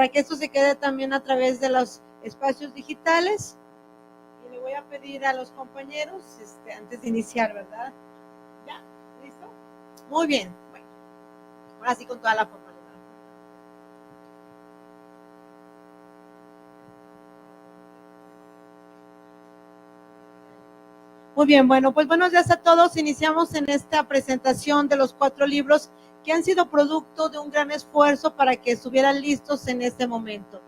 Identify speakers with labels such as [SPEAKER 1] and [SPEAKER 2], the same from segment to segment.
[SPEAKER 1] para que esto se quede también a través de los espacios digitales. Y le voy a pedir a los compañeros, antes de iniciar, ¿verdad? ¿Ya? ¿Listo? Muy bien. Bueno, ahora sí con toda la formalidad. Muy bien, bueno, pues buenos días a todos. Iniciamos en esta presentación de los 4 libros que han sido producto de un gran esfuerzo para que estuvieran listos en este momento.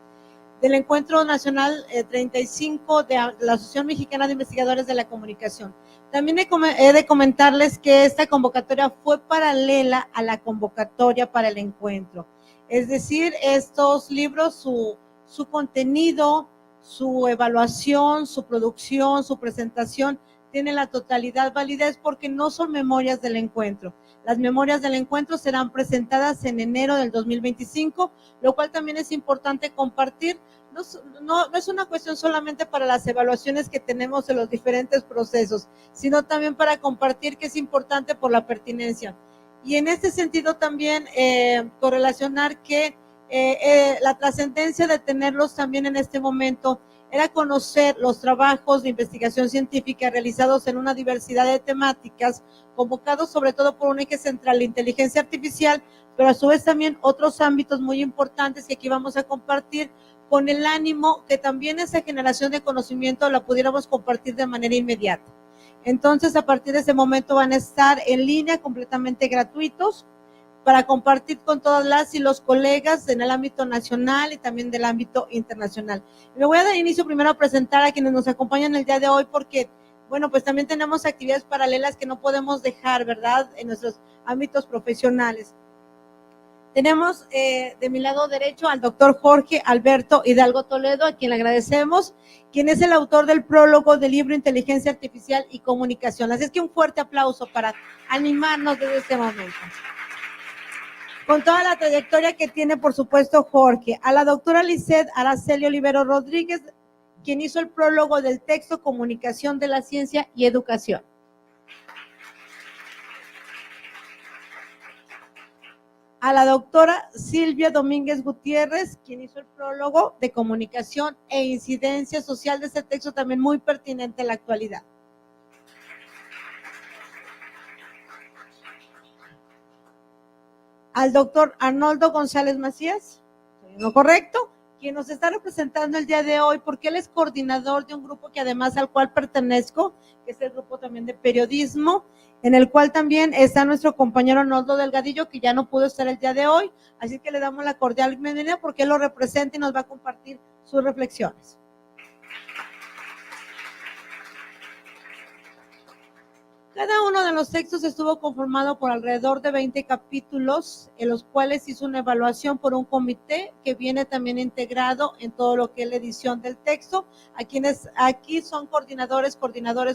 [SPEAKER 1] Del Encuentro Nacional 35 de la Asociación Mexicana de Investigadores de la Comunicación. También he de comentarles que esta convocatoria fue paralela a la convocatoria para el encuentro. Es decir, estos libros, su contenido, su evaluación, su producción, su presentación, tienen la totalidad validez porque no son memorias del encuentro. Las memorias del encuentro serán presentadas en enero del 2025, lo cual también es importante compartir. No es una cuestión solamente para las evaluaciones que tenemos en los diferentes procesos, sino también para compartir que es importante por la pertinencia. Y en este sentido también correlacionar que la trascendencia de tenerlos también en este momento era conocer los trabajos de investigación científica realizados en una diversidad de temáticas, convocados sobre todo por un eje central, la inteligencia artificial, pero a su vez también otros ámbitos muy importantes que aquí vamos a compartir, con el ánimo que también esa generación de conocimiento la pudiéramos compartir de manera inmediata. Entonces, a partir de ese momento van a estar en línea completamente gratuitos para compartir con todas las y los colegas en el ámbito nacional y también del ámbito internacional. Me voy a dar inicio primero a presentar a quienes nos acompañan el día de hoy porque, bueno, pues también tenemos actividades paralelas que no podemos dejar, ¿verdad?, en nuestros ámbitos profesionales. Tenemos de mi lado derecho al doctor Jorge Alberto Hidalgo Toledo, a quien le agradecemos, quien es el autor del prólogo del libro Inteligencia Artificial y Comunicación. Así es que un fuerte aplauso para animarnos desde este momento. Con toda la trayectoria que tiene, por supuesto, Jorge. A la doctora Lisset Araceli Olivero Rodríguez, quien hizo el prólogo del texto Comunicación de la Ciencia y Educación. A la doctora Silvia Domínguez Gutiérrez, quien hizo el prólogo de Comunicación e Incidencia Social de este texto, también muy pertinente en la actualidad. Al doctor Arnoldo González Macías, ¿no correcto?, quien nos está representando el día de hoy, porque él es coordinador de un grupo que además al cual pertenezco, que es el grupo también de periodismo, en el cual también está nuestro compañero Arnoldo Delgadillo, que ya no pudo estar el día de hoy, así que le damos la cordial bienvenida porque él lo representa y nos va a compartir sus reflexiones. Cada uno de los textos estuvo conformado por alrededor de 20 capítulos, en los cuales hizo una evaluación por un comité que viene también integrado en todo lo que es la edición del texto. A quienes aquí son coordinadores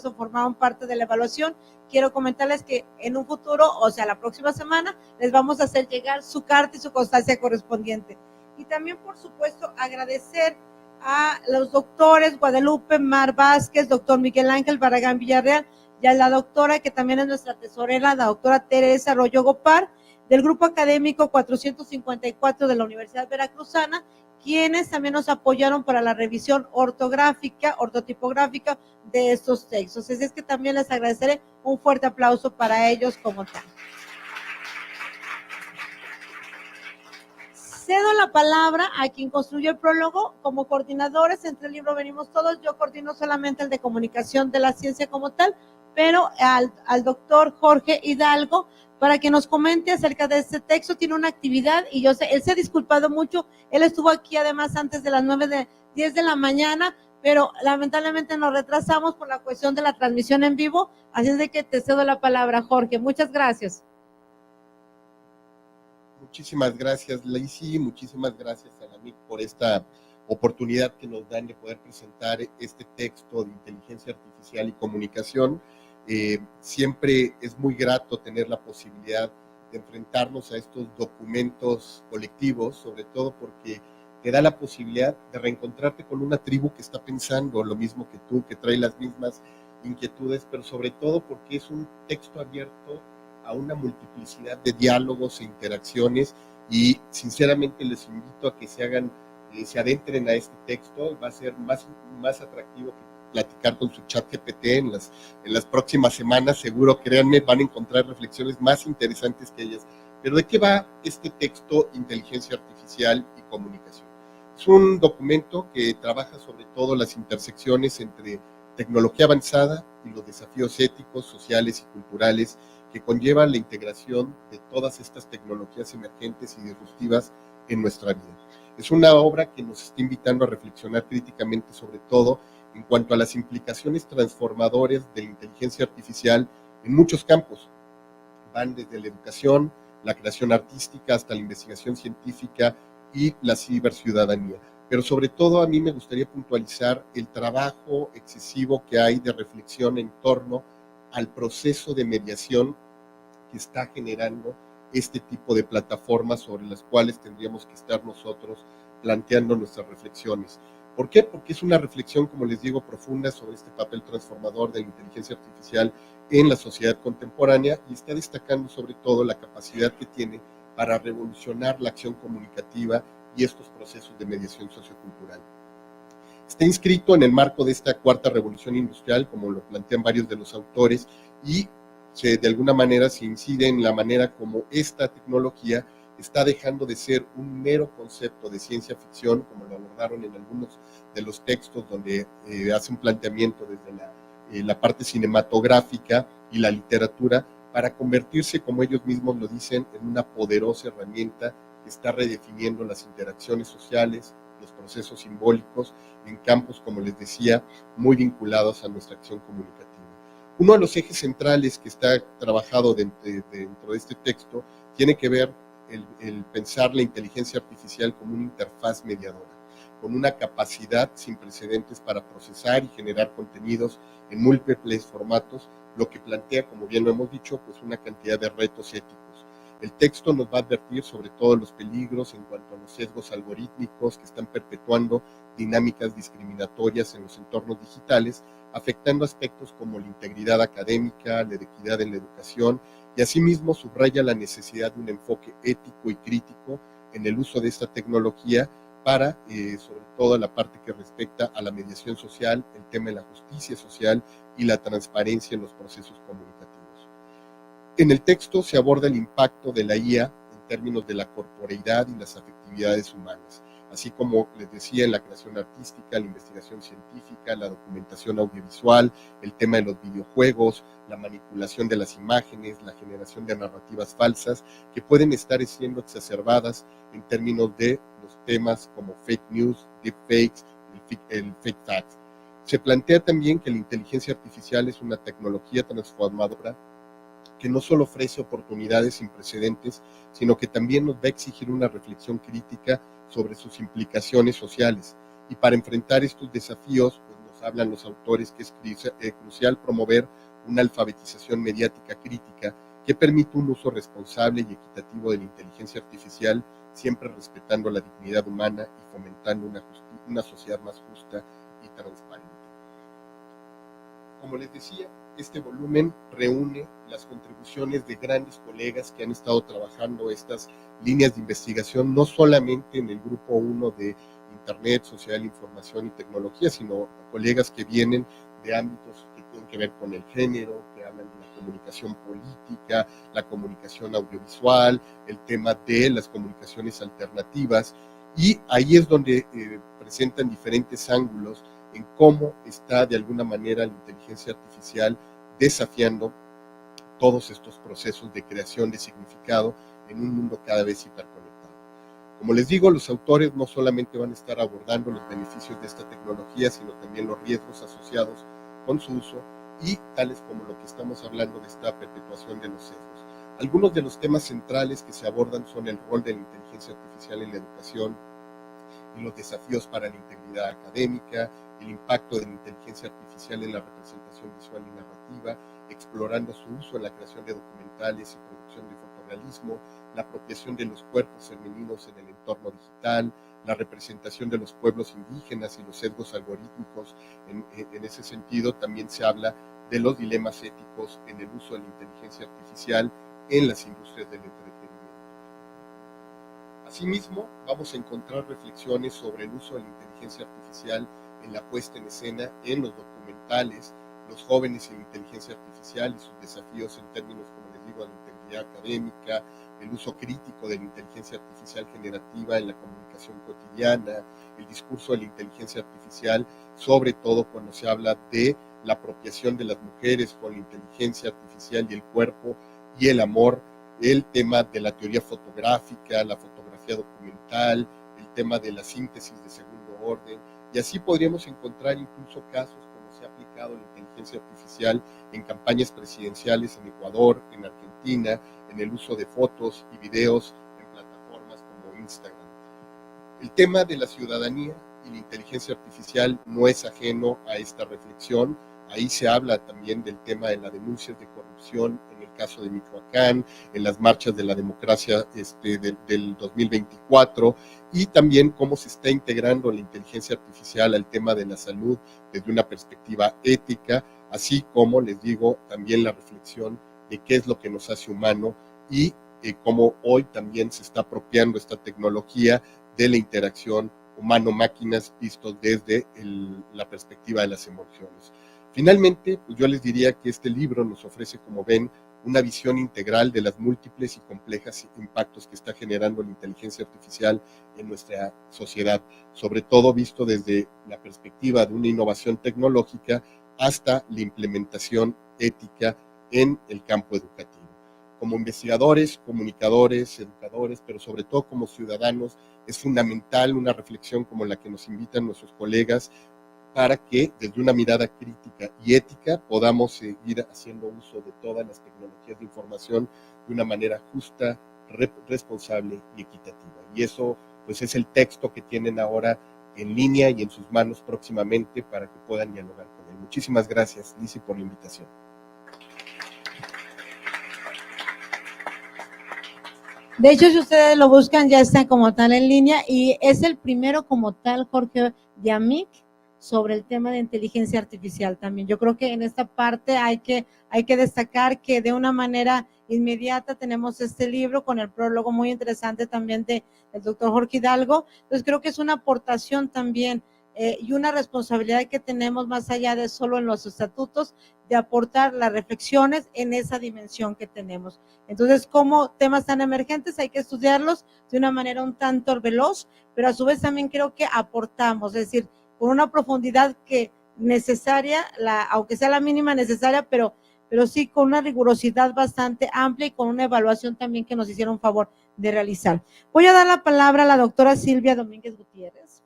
[SPEAKER 1] o formaron parte de la evaluación, quiero comentarles que en un futuro, o sea, la próxima semana, les vamos a hacer llegar su carta y su constancia correspondiente. Y también, por supuesto, agradecer a los doctores Guadalupe Mar Vázquez, doctor Miguel Ángel Barragán Villarreal, y a la doctora, que también es nuestra tesorera, la doctora Teresa Arroyo Gopar, del Grupo Académico 454 de la Universidad Veracruzana, quienes también nos apoyaron para la revisión ortotipográfica de estos textos. Así es que también les agradeceré, un fuerte aplauso para ellos como tal. Cedo la palabra a quien construyó el prólogo. Como coordinadores, entre el libro venimos todos, yo coordino solamente el de Comunicación de la Ciencia como tal, pero al doctor Jorge Hidalgo, para que nos comente acerca de este texto. Tiene una actividad y yo sé, él se ha disculpado mucho, él estuvo aquí además antes de las 10 de la mañana, pero lamentablemente nos retrasamos por la cuestión de la transmisión en vivo, así es de que te cedo la palabra, Jorge. Muchas gracias.
[SPEAKER 2] Muchísimas gracias, Lacey, muchísimas gracias a la MIC por esta oportunidad que nos dan de poder presentar este texto de inteligencia artificial y comunicación. Siempre es muy grato tener la posibilidad de enfrentarnos a estos documentos colectivos, sobre todo porque te da la posibilidad de reencontrarte con una tribu que está pensando lo mismo que tú, que trae las mismas inquietudes, pero sobre todo porque es un texto abierto a una multiplicidad de diálogos e interacciones, y sinceramente les invito a que se hagan se adentren a este texto. Va a ser más atractivo que platicar con su chat GPT en las próximas semanas. Seguro, créanme, van a encontrar reflexiones más interesantes que ellas. Pero ¿de qué va este texto Inteligencia Artificial y Comunicación? Es un documento que trabaja sobre todo las intersecciones entre tecnología avanzada y los desafíos éticos, sociales y culturales que conllevan la integración de todas estas tecnologías emergentes y disruptivas en nuestra vida. Es una obra que nos está invitando a reflexionar críticamente sobre todo en cuanto a las implicaciones transformadoras de la inteligencia artificial en muchos campos. Van desde la educación, la creación artística, hasta la investigación científica y la ciberciudadanía. Pero sobre todo a mí me gustaría puntualizar el trabajo excesivo que hay de reflexión en torno al proceso de mediación que está generando este tipo de plataformas sobre las cuales tendríamos que estar nosotros planteando nuestras reflexiones. ¿Por qué? Porque es una reflexión, como les digo, profunda sobre este papel transformador de la inteligencia artificial en la sociedad contemporánea y está destacando sobre todo la capacidad que tiene para revolucionar la acción comunicativa y estos procesos de mediación sociocultural. Está inscrito en el marco de esta cuarta revolución industrial, como lo plantean varios de los autores, y de alguna manera se incide en la manera como esta tecnología está dejando de ser un mero concepto de ciencia ficción, como lo abordaron en algunos de los textos donde hace un planteamiento desde la parte cinematográfica y la literatura, para convertirse, como ellos mismos lo dicen, en una poderosa herramienta que está redefiniendo las interacciones sociales, los procesos simbólicos, en campos, como les decía, muy vinculados a nuestra acción comunicativa. Uno de los ejes centrales que está trabajado dentro de este texto tiene que ver el pensar la inteligencia artificial como una interfaz mediadora, con una capacidad sin precedentes para procesar y generar contenidos en múltiples formatos, lo que plantea, como bien lo hemos dicho, pues una cantidad de retos éticos. El texto nos va a advertir sobre todos los peligros en cuanto a los sesgos algorítmicos que están perpetuando dinámicas discriminatorias en los entornos digitales, afectando aspectos como la integridad académica, la equidad en la educación, y asimismo subraya la necesidad de un enfoque ético y crítico en el uso de esta tecnología para, sobre todo, la parte que respecta a la mediación social, el tema de la justicia social y la transparencia en los procesos comunicativos. En el texto se aborda el impacto de la IA en términos de la corporeidad y las afectividades humanas, así como les decía, en la creación artística, la investigación científica, la documentación audiovisual, el tema de los videojuegos, la manipulación de las imágenes, la generación de narrativas falsas que pueden estar siendo exacerbadas en términos de los temas como fake news, deepfakes, el fake facts. Se plantea también que la inteligencia artificial es una tecnología transformadora que no solo ofrece oportunidades sin precedentes, sino que también nos va a exigir una reflexión crítica sobre sus implicaciones sociales. Y para enfrentar estos desafíos, pues nos hablan los autores que es crucial promover una alfabetización mediática crítica que permita un uso responsable y equitativo de la inteligencia artificial, siempre respetando la dignidad humana y fomentando una sociedad más justa y transparente. Como les decía, este volumen reúne las contribuciones de grandes colegas que han estado trabajando estas líneas de investigación, no solamente en el grupo 1 de Internet, Sociedad, Información y Tecnología, sino colegas que vienen de ámbitos que tienen que ver con el género, que hablan de la comunicación política, la comunicación audiovisual, el tema de las comunicaciones alternativas, y ahí es donde presentan diferentes ángulos en cómo está de alguna manera la inteligencia artificial desafiando todos estos procesos de creación de significado en un mundo cada vez hiperconectado. Como les digo, los autores no solamente van a estar abordando los beneficios de esta tecnología, sino también los riesgos asociados con su uso y tales como lo que estamos hablando de esta perpetuación de los sesgos. Algunos de los temas centrales que se abordan son el rol de la inteligencia artificial en la educación y los desafíos para la integridad académica, el impacto de la inteligencia artificial en la representación visual y narrativa, explorando su uso en la creación de documentales y producción de fotorrealismo, la apropiación de los cuerpos femeninos en el entorno digital, la representación de los pueblos indígenas y los sesgos algorítmicos. En ese sentido, también se habla de los dilemas éticos en el uso de la inteligencia artificial en las industrias del entretenimiento. Asimismo, vamos a encontrar reflexiones sobre el uso de la inteligencia artificial en la puesta en escena en los documentales, los jóvenes y la inteligencia artificial y sus desafíos en términos, como les digo, de integridad académica, el uso crítico de la inteligencia artificial generativa en la comunicación cotidiana, el discurso de la inteligencia artificial, sobre todo cuando se habla de la apropiación de las mujeres con la inteligencia artificial y el cuerpo y el amor, el tema de la teoría fotográfica, la fotografía documental, el tema de la síntesis de segundo orden, y así podríamos encontrar incluso casos como se ha aplicado la inteligencia artificial en campañas presidenciales en Ecuador, en Argentina, en el uso de fotos y videos en plataformas como Instagram. El tema de la ciudadanía y la inteligencia artificial no es ajeno a esta reflexión. Ahí se habla también del tema de las denuncias de corrupción en el caso de Michoacán, en las marchas de la democracia del 2024, y también cómo se está integrando la inteligencia artificial al tema de la salud desde una perspectiva ética, así como, les digo, también la reflexión de qué es lo que nos hace humano y cómo hoy también se está apropiando esta tecnología de la interacción humano-máquinas visto desde la perspectiva de las emociones. Finalmente, pues yo les diría que este libro nos ofrece, como ven, una visión integral de las múltiples y complejas impactos que está generando la inteligencia artificial en nuestra sociedad, sobre todo visto desde la perspectiva de una innovación tecnológica hasta la implementación ética en el campo educativo. Como investigadores, comunicadores, educadores, pero sobre todo como ciudadanos, es fundamental una reflexión como la que nos invitan nuestros colegas para que desde una mirada crítica y ética podamos seguir haciendo uso de todas las tecnologías de información de una manera justa, responsable y equitativa. Y eso pues es el texto que tienen ahora en línea y en sus manos próximamente para que puedan dialogar con él. Muchísimas gracias, Lizzy, por la invitación.
[SPEAKER 1] De hecho, si ustedes lo buscan, ya está como tal en línea y es el primero como tal, Jorge Yamik, sobre el tema de inteligencia artificial también. Yo creo que en esta parte hay que destacar que de una manera inmediata tenemos este libro con el prólogo muy interesante también del doctor Jorge Hidalgo. Entonces creo que es una aportación también y una responsabilidad que tenemos más allá de solo en los estatutos, de aportar las reflexiones en esa dimensión que tenemos. Entonces, como temas tan emergentes hay que estudiarlos de una manera un tanto veloz, pero a su vez también creo que aportamos, es decir, con una profundidad que necesaria, aunque sea la mínima necesaria, pero sí con una rigurosidad bastante amplia y con una evaluación también que nos hicieron favor de realizar. Voy a dar la palabra a la doctora Silvia Domínguez Gutiérrez,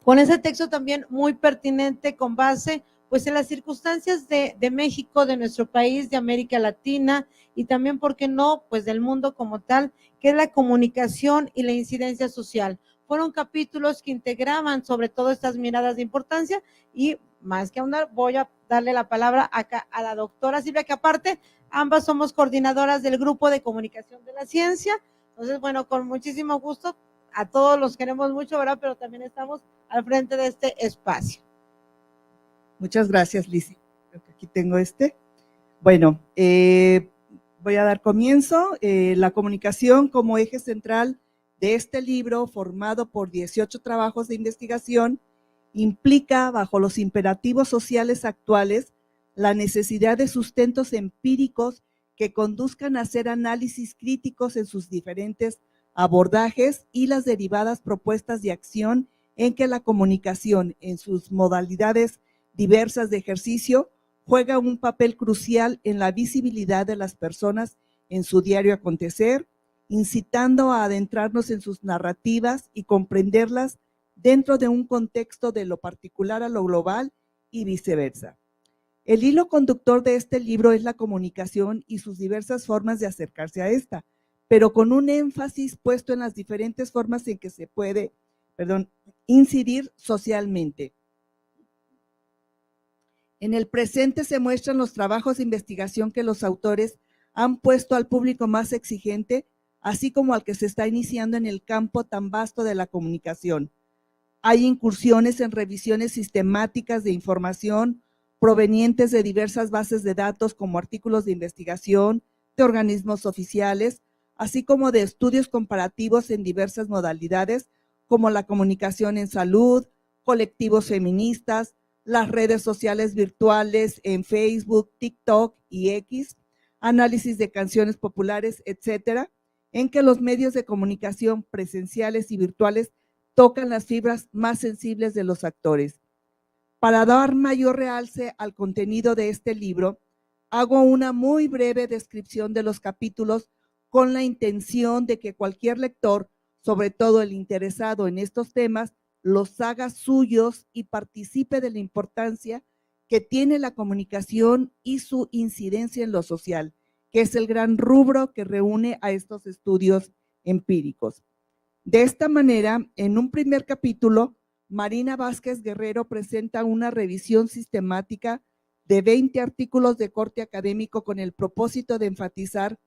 [SPEAKER 1] con ese texto también muy pertinente con base pues en las circunstancias de México, de nuestro país, de América Latina y también, ¿por qué no?, pues del mundo como tal, que es la comunicación y la incidencia social. Fueron capítulos que integraban sobre todo estas miradas de importancia y más que ahondar, voy a darle la palabra acá a la doctora Silvia, que aparte ambas somos coordinadoras del Grupo de Comunicación de la Ciencia. Entonces, bueno, con muchísimo gusto, a todos los queremos mucho, ¿verdad? Pero también estamos al frente de este espacio.
[SPEAKER 3] Muchas gracias, Lizzy. Creo que aquí tengo Bueno, voy a dar comienzo. La comunicación como eje central de este libro, formado por 18 trabajos de investigación, implica, bajo los imperativos sociales actuales, la necesidad de sustentos empíricos que conduzcan a hacer análisis críticos en sus diferentes abordajes y las derivadas propuestas de acción en que la comunicación, en sus modalidades diversas de ejercicio, juega un papel crucial en la visibilidad de las personas en su diario acontecer, incitando a adentrarnos en sus narrativas y comprenderlas dentro de un contexto de lo particular a lo global y viceversa. El hilo conductor de este libro es la comunicación y sus diversas formas de acercarse a esta, pero con un énfasis puesto en las diferentes formas en que se puede, incidir socialmente. En el presente se muestran los trabajos de investigación que los autores han puesto al público más exigente, así como al que se está iniciando en el campo tan vasto de la comunicación. Hay incursiones en revisiones sistemáticas de información provenientes de diversas bases de datos como artículos de investigación, de organismos oficiales, así como de estudios comparativos en diversas modalidades, como la comunicación en salud, colectivos feministas, las redes sociales virtuales en Facebook, TikTok y X, análisis de canciones populares, etcétera, en que los medios de comunicación presenciales y virtuales tocan las fibras más sensibles de los actores. Para dar mayor realce al contenido de este libro, hago una muy breve descripción de los capítulos con la intención de que cualquier lector, sobre todo el interesado en estos temas, los haga suyos y participe de la importancia que tiene la comunicación y su incidencia en lo social, que es el gran rubro que reúne a estos estudios empíricos. De esta manera, en un primer capítulo, Marina Vázquez Guerrero presenta una revisión sistemática de 20 artículos de corte académico con el propósito de enfatizar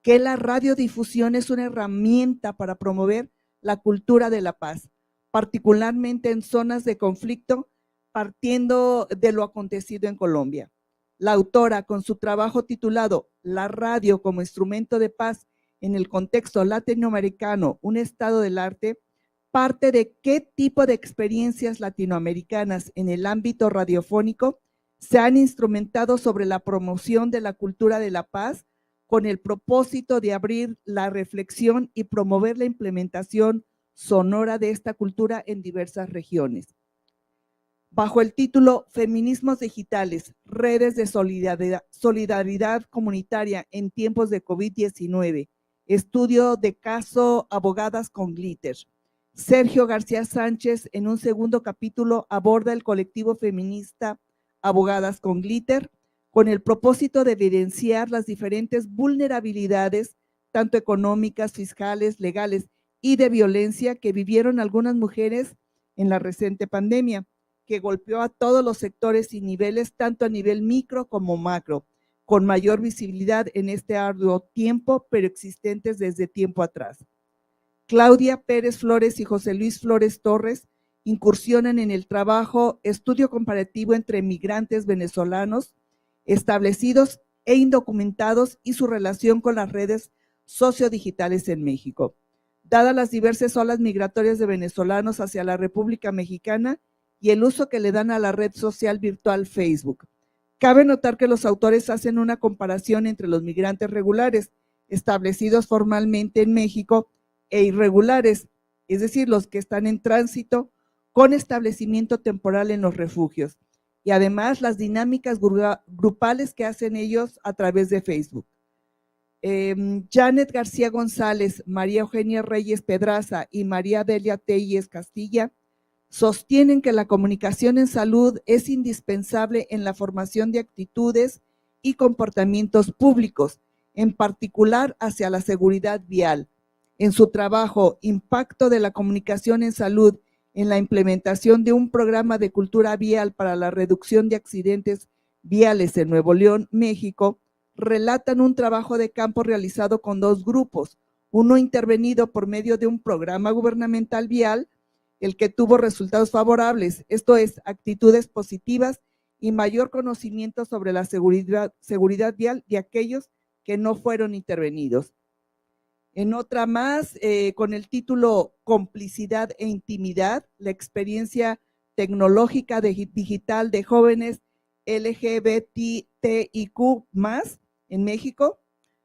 [SPEAKER 3] que la radiodifusión es una herramienta para promover la cultura de la paz, particularmente en zonas de conflicto, partiendo de lo acontecido en Colombia. La autora, con su trabajo titulado La radio como instrumento de paz en el contexto latinoamericano, un estado del arte, parte de qué tipo de experiencias latinoamericanas en el ámbito radiofónico se han instrumentado sobre la promoción de la cultura de la paz con el propósito de abrir la reflexión y promover la implementación sonora de esta cultura en diversas regiones. Bajo el título Feminismos digitales, redes de solidaridad comunitaria en tiempos de COVID-19, estudio de caso Abogadas con Glitter, Sergio García Sánchez, en un segundo capítulo, aborda el colectivo feminista Abogadas con Glitter con el propósito de evidenciar las diferentes vulnerabilidades, tanto económicas, fiscales, legales y de violencia que vivieron algunas mujeres en la reciente pandemia, que golpeó a todos los sectores y niveles, tanto a nivel micro como macro, con mayor visibilidad en este arduo tiempo, pero existentes desde tiempo atrás. Claudia Pérez Flores y José Luis Flores Torres incursionan en el trabajo estudio comparativo entre migrantes venezolanos establecidos e indocumentados y su relación con las redes sociodigitales en México. Dadas las diversas olas migratorias de venezolanos hacia la República Mexicana y el uso que le dan a la red social virtual Facebook, cabe notar que los autores hacen una comparación entre los migrantes regulares establecidos formalmente en México e irregulares, es decir, los que están en tránsito con establecimiento temporal en los refugios, y además las dinámicas grupales que hacen ellos a través de Facebook. Janet García González, María Eugenia Reyes Pedraza y María Delia Telles Castilla sostienen que la comunicación en salud es indispensable en la formación de actitudes y comportamientos públicos, en particular hacia la seguridad vial. En su trabajo Impacto de la comunicación en salud en la implementación de un programa de cultura vial para la reducción de accidentes viales en Nuevo León, México, relatan un trabajo de campo realizado con dos grupos, uno intervenido por medio de un programa gubernamental vial, el que tuvo resultados favorables, esto es, actitudes positivas y mayor conocimiento sobre la seguridad vial de aquellos que no fueron intervenidos. En otra más, con el título Complicidad e Intimidad, la experiencia tecnológica digital de jóvenes LGBTIQ+ en México,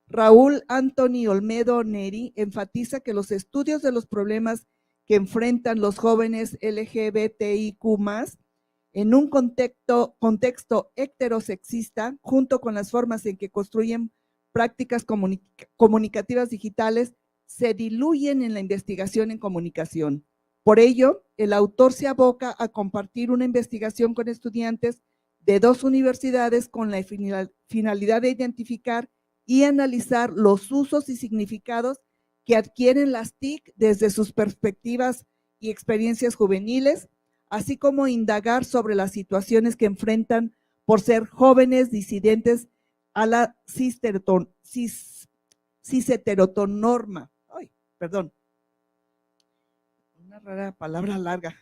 [SPEAKER 3] Raúl Anthony Olmedo Neri enfatiza que los estudios de los problemas que enfrentan los jóvenes LGBTIQ+, en un contexto heterosexista, junto con las formas en que construyen prácticas comunicativas digitales, se diluyen en la investigación en comunicación. Por ello, el autor se aboca a compartir una investigación con estudiantes de dos universidades con la finalidad de identificar y analizar los usos y significados que adquieren las TIC desde sus perspectivas y experiencias juveniles, así como indagar sobre las situaciones que enfrentan por ser jóvenes disidentes a la cisheteronorma. Ay, perdón. Una rara palabra larga.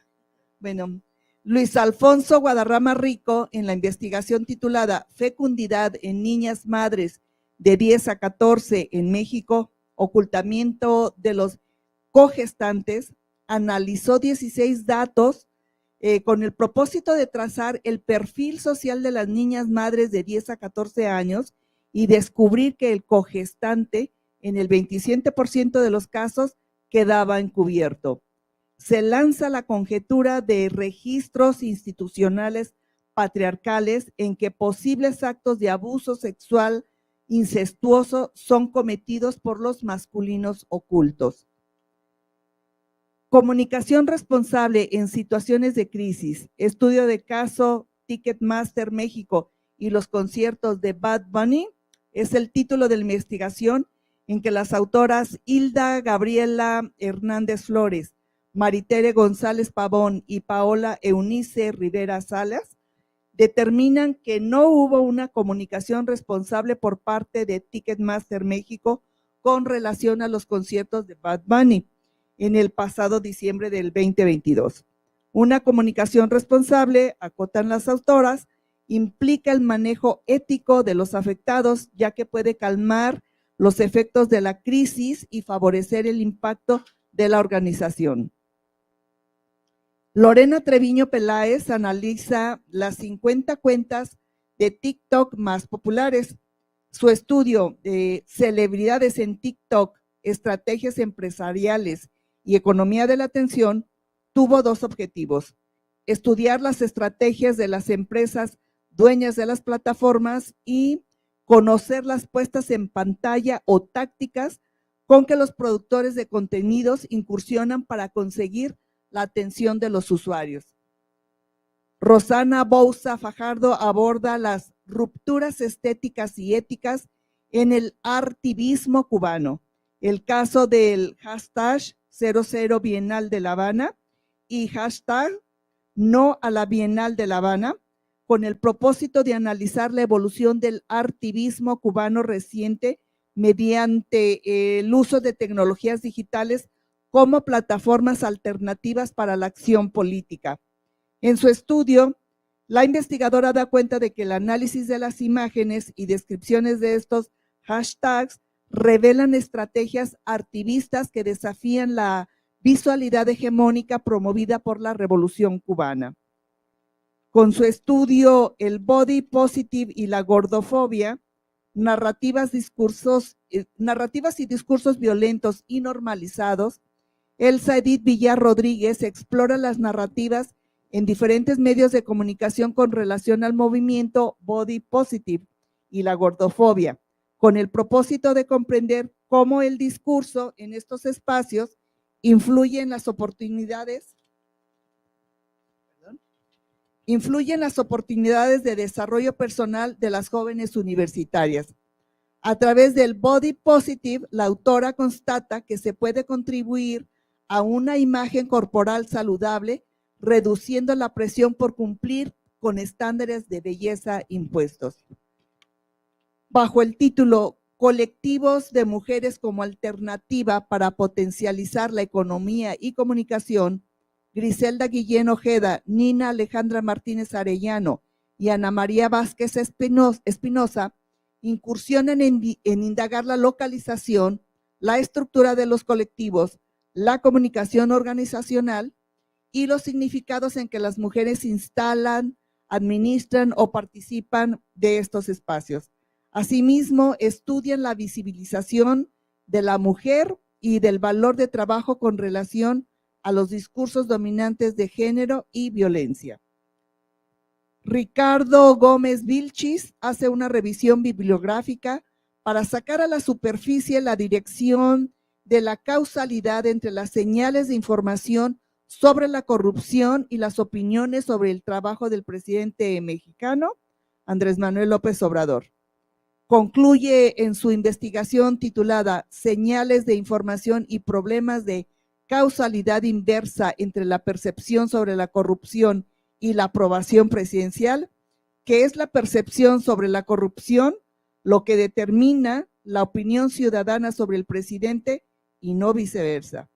[SPEAKER 3] Bueno, Luis Alfonso Guadarrama Rico, en la investigación titulada Fecundidad en niñas madres de 10 a 14 en México, ocultamiento de los cogestantes, analizó 16 datos con el propósito de trazar el perfil social de las niñas madres de 10 a 14 años y descubrir que el cogestante en el 27% de los casos quedaba encubierto. Se lanza la conjetura de registros institucionales patriarcales en que posibles actos de abuso sexual incestuoso son cometidos por los masculinos ocultos. Comunicación responsable en situaciones de crisis. Estudio de caso Ticketmaster México y los conciertos de Bad Bunny es el título de la investigación en que las autoras Hilda Gabriela Hernández Flores, Maritere González Pavón y Paola Eunice Rivera Salas determinan que no hubo una comunicación responsable por parte de Ticketmaster México con relación a los conciertos de Bad Bunny en el pasado diciembre del 2022. Una comunicación responsable, acotan las autoras, implica el manejo ético de los afectados, ya que puede calmar los efectos de la crisis y favorecer el impacto de la organización. Lorena Treviño Peláez analiza las 50 cuentas de TikTok más populares. Su estudio de celebridades en TikTok, estrategias empresariales y economía de la atención tuvo dos objetivos: estudiar las estrategias de las empresas dueñas de las plataformas y conocer las puestas en pantalla o tácticas con que los productores de contenidos incursionan para conseguir la atención de los usuarios. Rosana Bouza Fajardo aborda las rupturas estéticas y éticas en el artivismo cubano, el caso del hashtag 00 Bienal de La Habana y hashtag No a la Bienal de La Habana, con el propósito de analizar la evolución del artivismo cubano reciente mediante el uso de tecnologías digitales como plataformas alternativas para la acción política. En su estudio, la investigadora da cuenta de que el análisis de las imágenes y descripciones de estos hashtags revelan estrategias artivistas que desafían la visualidad hegemónica promovida por la Revolución Cubana. Con su estudio El Body Positive y la Gordofobia, narrativas y discursos violentos y normalizados, Elsa Edith Villar Rodríguez explora las narrativas en diferentes medios de comunicación con relación al movimiento Body Positive y la gordofobia, con el propósito de comprender cómo el discurso en estos espacios influye en las oportunidades de desarrollo personal de las jóvenes universitarias. A través del Body Positive, la autora constata que se puede contribuir a una imagen corporal saludable, reduciendo la presión por cumplir con estándares de belleza impuestos. Bajo el título Colectivos de mujeres como alternativa para potencializar la economía y comunicación, Griselda Guillén Ojeda, Nina Alejandra Martínez Arellano y Ana María Vázquez Espinosa incursionan en indagar la localización, la estructura de los colectivos, la comunicación organizacional y los significados en que las mujeres instalan, administran o participan de estos espacios. Asimismo, estudian la visibilización de la mujer y del valor de trabajo con relación a los discursos dominantes de género y violencia. Ricardo Gómez Vilchis hace una revisión bibliográfica para sacar a la superficie la dirección de la causalidad entre las señales de información sobre la corrupción y las opiniones sobre el trabajo del presidente mexicano, Andrés Manuel López Obrador. Concluye en su investigación titulada Señales de información y problemas de causalidad inversa entre la percepción sobre la corrupción y la aprobación presidencial, que es la percepción sobre la corrupción lo que determina la opinión ciudadana sobre el presidente y no viceversa.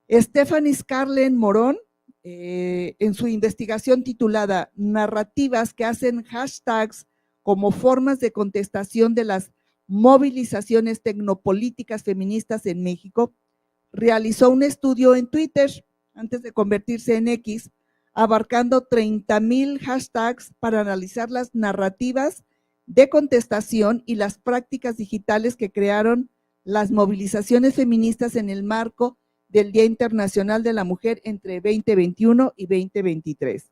[SPEAKER 3] Stephanie Scarlett Morón, en su investigación titulada Narrativas que hacen hashtags como formas de contestación de las movilizaciones tecnopolíticas feministas en México, realizó un estudio en Twitter antes de convertirse en X, abarcando 30,000 hashtags para analizar las narrativas de contestación y las prácticas digitales que crearon las movilizaciones feministas en el marco del Día Internacional de la Mujer entre 2021 y 2023.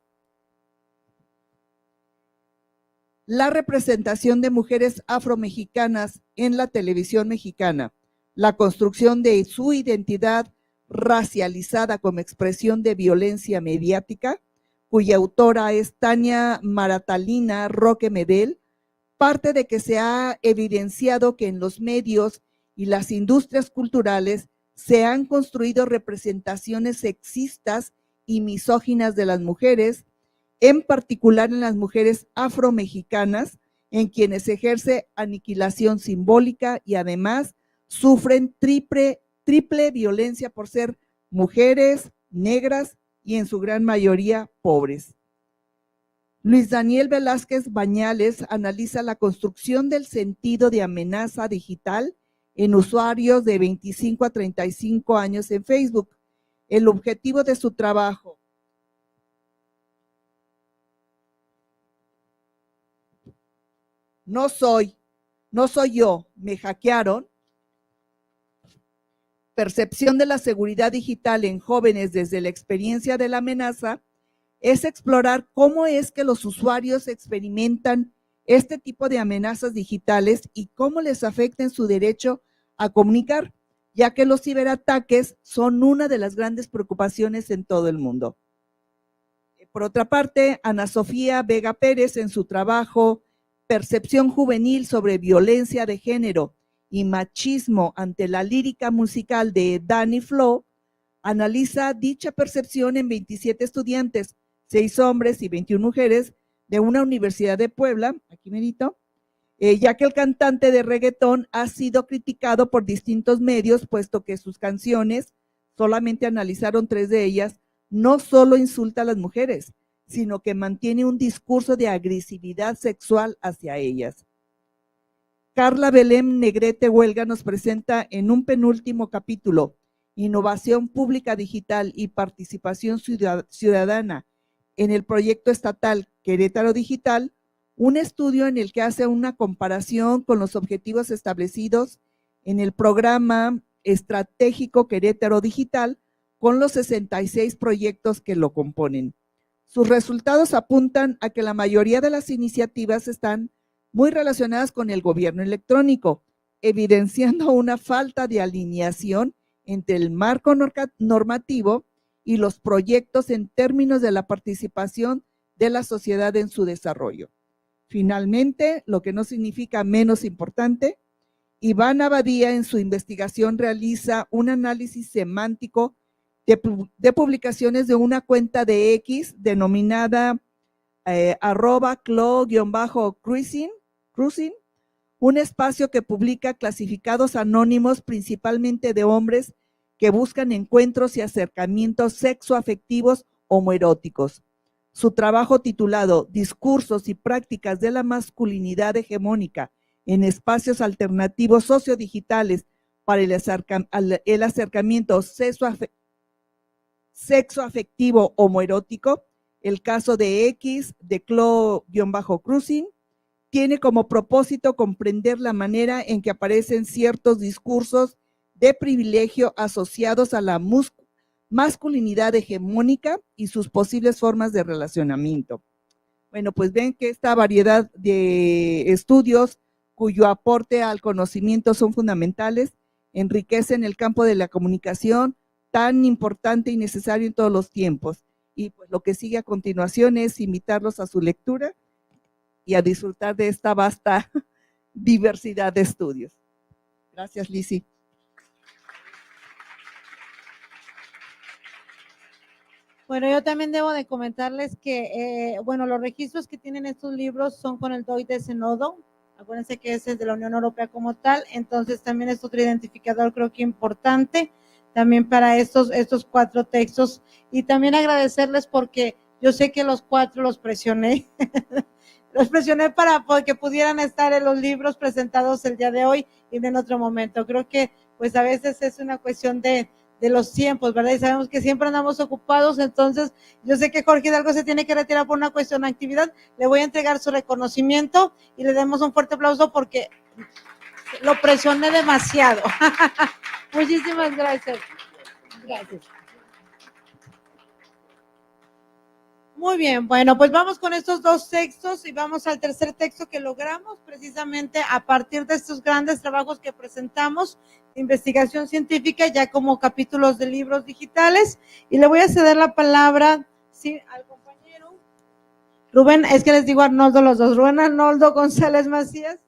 [SPEAKER 3] La representación de mujeres afromexicanas en la televisión mexicana, la construcción de su identidad racializada como expresión de violencia mediática, cuya autora es Tania Maratalina Roque Medel, parte de que se ha evidenciado que en los medios y las industrias culturales se han construido representaciones sexistas y misóginas de las mujeres, en particular en las mujeres afromexicanas, en quienes se ejerce aniquilación simbólica y además sufren triple violencia por ser mujeres, negras y en su gran mayoría pobres. Luis Daniel Velázquez Bañales analiza la construcción del sentido de amenaza digital en usuarios de 25 a 35 años en Facebook. El objetivo de su trabajo: no soy yo, me hackearon. Percepción de la seguridad digital en jóvenes desde la experiencia de la amenaza, es explorar cómo es que los usuarios experimentan este tipo de amenazas digitales y cómo les afecta en su derecho a comunicar, ya que los ciberataques son una de las grandes preocupaciones en todo el mundo. Por otra parte, Ana Sofía Vega Pérez, en su trabajo Percepción juvenil sobre violencia de género y machismo ante la lírica musical de Dani Flow, analiza dicha percepción en 27 estudiantes, 6 hombres y 21 mujeres de una universidad de Puebla, aquí merito, ya que el cantante de reggaetón ha sido criticado por distintos medios, puesto que sus canciones, solamente analizaron 3 de ellas, no solo insulta a las mujeres, sino que mantiene un discurso de agresividad sexual hacia ellas. Carla Belén Negrete Huelga nos presenta en un penúltimo capítulo, Innovación Pública Digital y Participación Ciudadana en el proyecto estatal Querétaro Digital, un estudio en el que hace una comparación con los objetivos establecidos en el programa estratégico Querétaro Digital con los 66 proyectos que lo componen. Sus resultados apuntan a que la mayoría de las iniciativas están muy relacionadas con el gobierno electrónico, evidenciando una falta de alineación entre el marco normativo y los proyectos en términos de la participación de la sociedad en su desarrollo. Finalmente, lo que no significa menos importante, Iván Abadía en su investigación realiza un análisis semántico de publicaciones de una cuenta de X denominada @clo_cruising, un espacio que publica clasificados anónimos principalmente de hombres que buscan encuentros y acercamientos sexoafectivos homoeróticos. Su trabajo titulado Discursos y prácticas de la masculinidad hegemónica en espacios alternativos sociodigitales para el acercamiento sexoafectivo homoerótico, el caso de X, de clo_cruising, tiene como propósito comprender la manera en que aparecen ciertos discursos de privilegio asociados a la masculinidad hegemónica y sus posibles formas de relacionamiento. Bueno, pues ven que esta variedad de estudios cuyo aporte al conocimiento son fundamentales, enriquecen el campo de la comunicación, tan importante y necesario en todos los tiempos. Y pues lo que sigue a continuación es invitarlos a su lectura y a disfrutar de esta vasta diversidad de estudios. Gracias, Lizzy.
[SPEAKER 1] Bueno, yo también debo de comentarles que, bueno, los registros que tienen estos libros son con el DOI de Zenodo. Acuérdense que ese es de la Unión Europea como tal, entonces también es otro identificador creo que importante también para estos 4 textos, y también agradecerles porque yo sé que los 4 los presioné los presioné para que pudieran estar en los libros presentados el día de hoy y no en otro momento. Creo que pues a veces es una cuestión de los tiempos, ¿verdad? Y sabemos que siempre andamos ocupados, entonces yo sé que Jorge Hidalgo se tiene que retirar por una cuestión de actividad. Le voy a entregar su reconocimiento y le demos un fuerte aplauso porque lo presioné demasiado. Muchísimas gracias. Gracias. Muy bien, bueno, pues vamos con estos dos textos y vamos al tercer texto que logramos precisamente a partir de estos grandes trabajos que presentamos de investigación científica ya como capítulos de libros digitales, y le voy a ceder la palabra al compañero Rubén, es que les digo Arnoldo los dos, Rubén Arnoldo González Macías,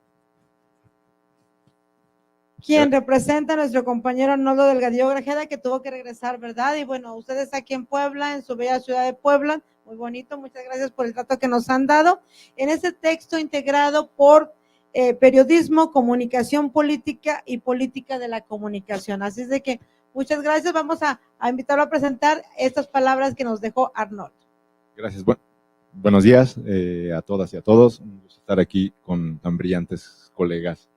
[SPEAKER 1] quien representa a nuestro compañero Arnoldo Delgadillo Grajeda, que tuvo que regresar, ¿verdad? Y bueno, ustedes aquí en Puebla, en su bella ciudad de Puebla, muy bonito, muchas gracias por el trato que nos han dado. En este texto integrado por periodismo, comunicación política y política de la comunicación. Así es de que muchas gracias, vamos a invitarlo a presentar estas palabras que nos dejó Arnoldo.
[SPEAKER 4] Gracias, buenos días a todas y a todos, un gusto estar aquí con tan brillantes colegas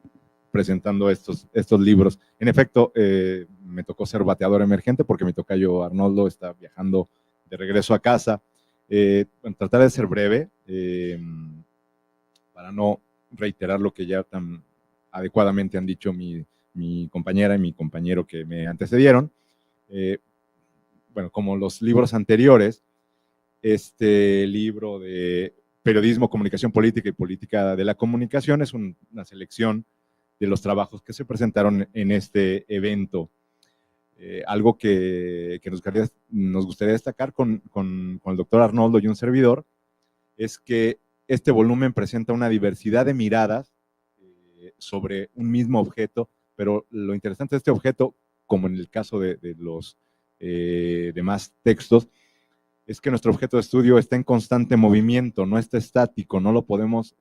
[SPEAKER 4] presentando estos libros. En efecto, me tocó ser bateador emergente porque mi tocayo Arnoldo está viajando de regreso a casa. Trataré de ser breve para no reiterar lo que ya tan adecuadamente han dicho mi compañera y mi compañero que me antecedieron. Bueno, como los libros anteriores, este libro de periodismo, comunicación política y política de la comunicación es una selección de los trabajos que se presentaron en este evento. Algo que nos gustaría destacar con el doctor Arnoldo y un servidor es que este volumen presenta una diversidad de miradas sobre un mismo objeto, pero lo interesante de este objeto, como en el caso de los demás textos, es que nuestro objeto de estudio está en constante movimiento, no está estático, no lo podemos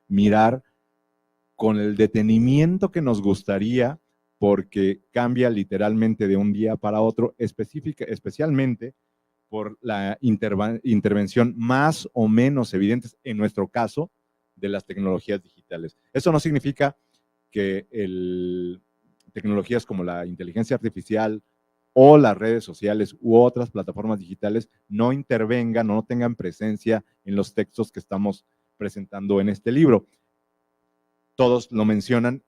[SPEAKER 4] mirar con el detenimiento que nos gustaría, porque cambia literalmente de un día para otro, especialmente por la intervención más o menos evidentes, en nuestro caso, de las tecnologías digitales. Eso no significa que tecnologías como la inteligencia artificial o las redes sociales u otras plataformas digitales no intervengan o no tengan presencia en los textos que estamos presentando en este libro. Todos lo mencionan,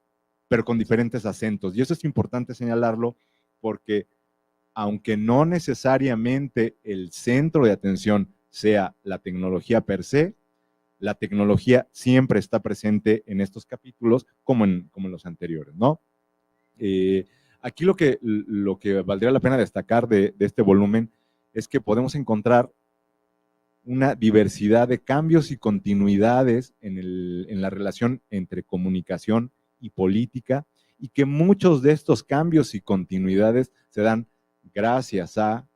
[SPEAKER 4] pero con diferentes acentos. Y eso es importante señalarlo porque aunque no necesariamente el centro de atención sea la tecnología per se, la tecnología siempre está presente en estos capítulos como en los anteriores, ¿no? Aquí lo que valdría la pena destacar de este volumen es que podemos encontrar una diversidad de cambios y continuidades en la relación entre comunicación y política, y que muchos de estos cambios y continuidades se dan gracias a,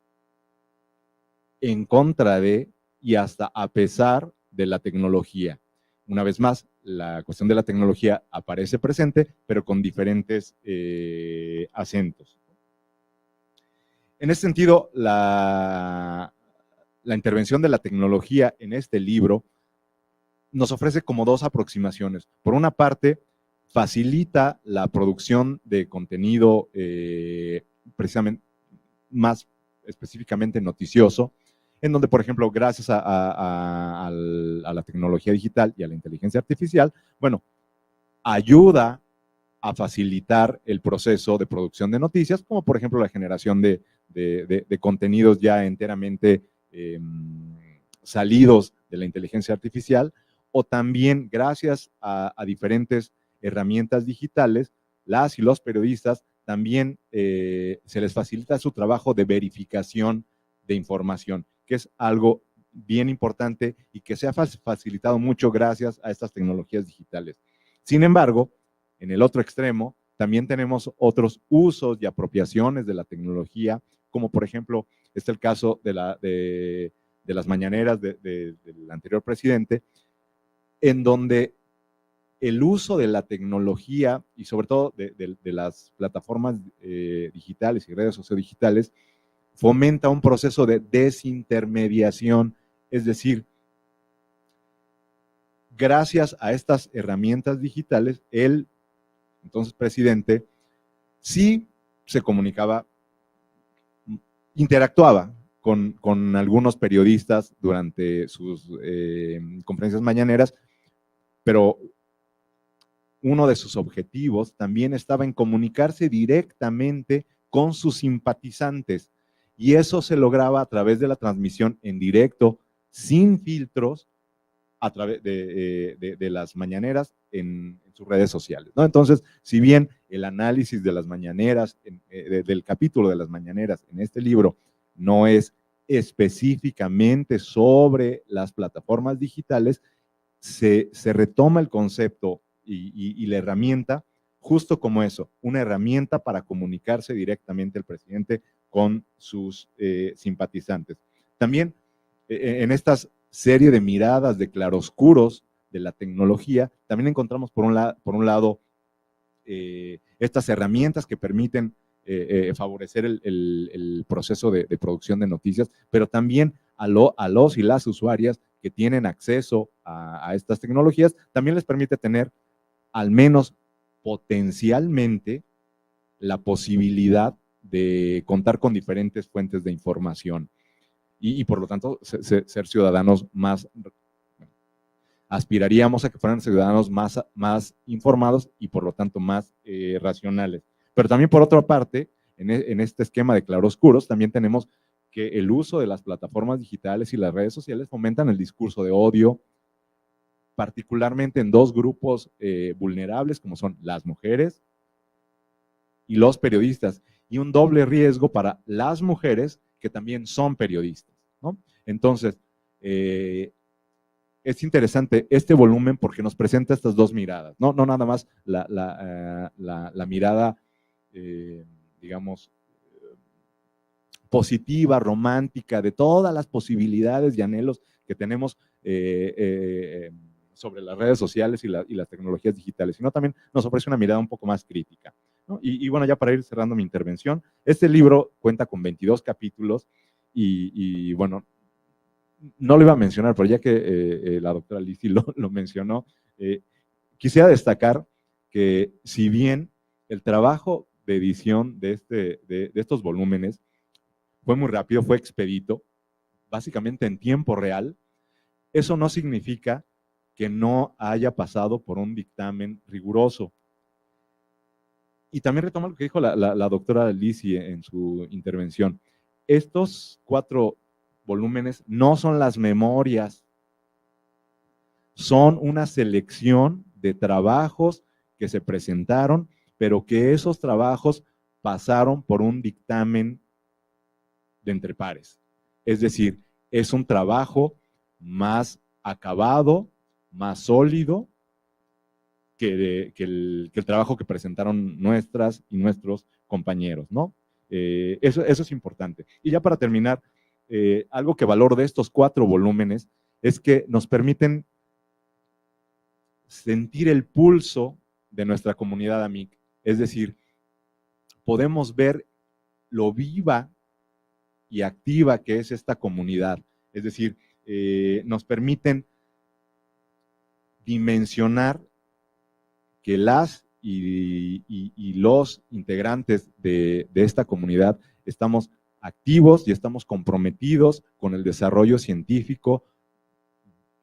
[SPEAKER 4] en contra de y hasta a pesar de la tecnología. Una vez más, la cuestión de la tecnología aparece presente, pero con diferentes acentos. En ese sentido, la intervención de la tecnología en este libro nos ofrece como dos aproximaciones. Por una parte, facilita la producción de contenido precisamente más específicamente noticioso, en donde, por ejemplo, gracias a la tecnología digital y a la inteligencia artificial, bueno, ayuda a facilitar el proceso de producción de noticias, como por ejemplo la generación de contenidos ya enteramente salidos de la inteligencia artificial, o también gracias a diferentes herramientas digitales, las y los periodistas también se les facilita su trabajo de verificación de información, que es algo bien importante y que se ha facilitado mucho gracias a estas tecnologías digitales. Sin embargo, en el otro extremo, también tenemos otros usos y apropiaciones de la tecnología, como por ejemplo, el caso de las mañaneras del anterior presidente, en donde el uso de la tecnología y sobre todo de las plataformas digitales y redes sociodigitales fomenta un proceso de desintermediación, es decir, gracias a estas herramientas digitales, el entonces presidente sí se comunicaba, interactuaba con algunos periodistas durante sus conferencias mañaneras, pero uno de sus objetivos también estaba en comunicarse directamente con sus simpatizantes, y eso se lograba a través de la transmisión en directo, sin filtros, a través de las mañaneras en sus redes sociales, ¿no? Entonces, si bien el análisis de las mañaneras, del capítulo de las mañaneras en este libro no es específicamente sobre las plataformas digitales, se retoma el concepto y la herramienta justo como eso, una herramienta para comunicarse directamente el presidente con sus simpatizantes. También en estas serie de miradas, de claroscuros de la tecnología, también encontramos por un lado estas herramientas que permiten favorecer el proceso de producción de noticias, pero también a los y las usuarias que tienen acceso a estas tecnologías, también les permite tener, al menos potencialmente, la posibilidad de contar con diferentes fuentes de información. Y por lo tanto ser ciudadanos más, aspiraríamos a que fueran ciudadanos más informados y por lo tanto más racionales. Pero también por otra parte, en este esquema de claroscuros, también tenemos que el uso de las plataformas digitales y las redes sociales fomentan el discurso de odio, particularmente en dos grupos vulnerables como son las mujeres y los periodistas, y un doble riesgo para las mujeres que también son periodistas, ¿no? Entonces, es interesante este volumen porque nos presenta estas dos miradas, no nada más la mirada, digamos, positiva, romántica, de todas las posibilidades y anhelos que tenemos sobre las redes sociales y las tecnologías digitales, sino también nos ofrece una mirada un poco más crítica, ¿no? Y bueno, ya para ir cerrando mi intervención, este libro cuenta con 22 capítulos y bueno, no lo iba a mencionar, pero ya que la doctora Lizzy lo mencionó, quisiera destacar que si bien el trabajo de edición de estos volúmenes fue muy rápido, fue expedito, básicamente en tiempo real, eso no significa que no haya pasado por un dictamen riguroso. Y también retoma lo que dijo la doctora Lizzy en su intervención. Estos 4 volúmenes no son las memorias, son una selección de trabajos que se presentaron, pero que esos trabajos pasaron por un dictamen de entre pares. Es decir, es un trabajo más acabado, más sólido que el trabajo que presentaron nuestras y nuestros compañeros, ¿no? Eso es importante. Y ya para terminar, algo que valoro de estos 4 volúmenes es que nos permiten sentir el pulso de nuestra comunidad AMIC. Es decir, podemos ver lo viva y activa que es esta comunidad. Es decir, nos permiten dimensionar que las y los integrantes de esta comunidad estamos activos y estamos comprometidos con el desarrollo científico,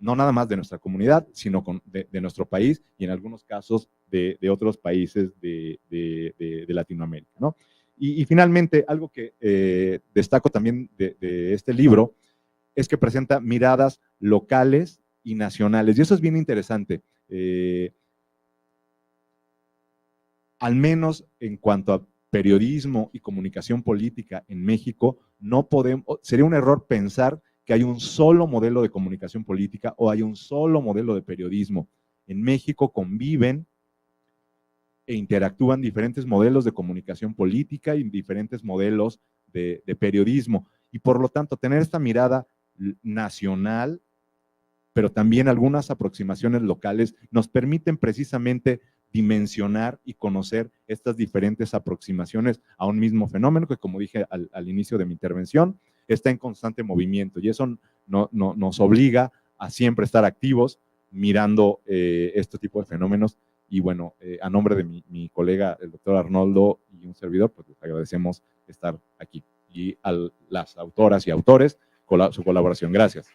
[SPEAKER 4] no nada más de nuestra comunidad, sino de nuestro país y en algunos casos de otros países de Latinoamérica, ¿no? Y finalmente, algo que destaco también de este libro es que presenta miradas locales y nacionales, y eso es bien interesante. Al menos en cuanto a periodismo y comunicación política en México, sería un error pensar que hay un solo modelo de comunicación política o hay un solo modelo de periodismo. En México conviven e interactúan diferentes modelos de comunicación política y diferentes modelos de periodismo. Y por lo tanto, tener esta mirada nacional, pero también algunas aproximaciones locales, nos permiten precisamente dimensionar y conocer estas diferentes aproximaciones a un mismo fenómeno que, como dije al inicio de mi intervención, está en constante movimiento, y eso nos obliga a siempre estar activos, mirando este tipo de fenómenos. Y bueno, a nombre de mi colega, el doctor Arnoldo, y un servidor, pues les agradecemos estar aquí. Y a las autoras y autores, su colaboración. Gracias.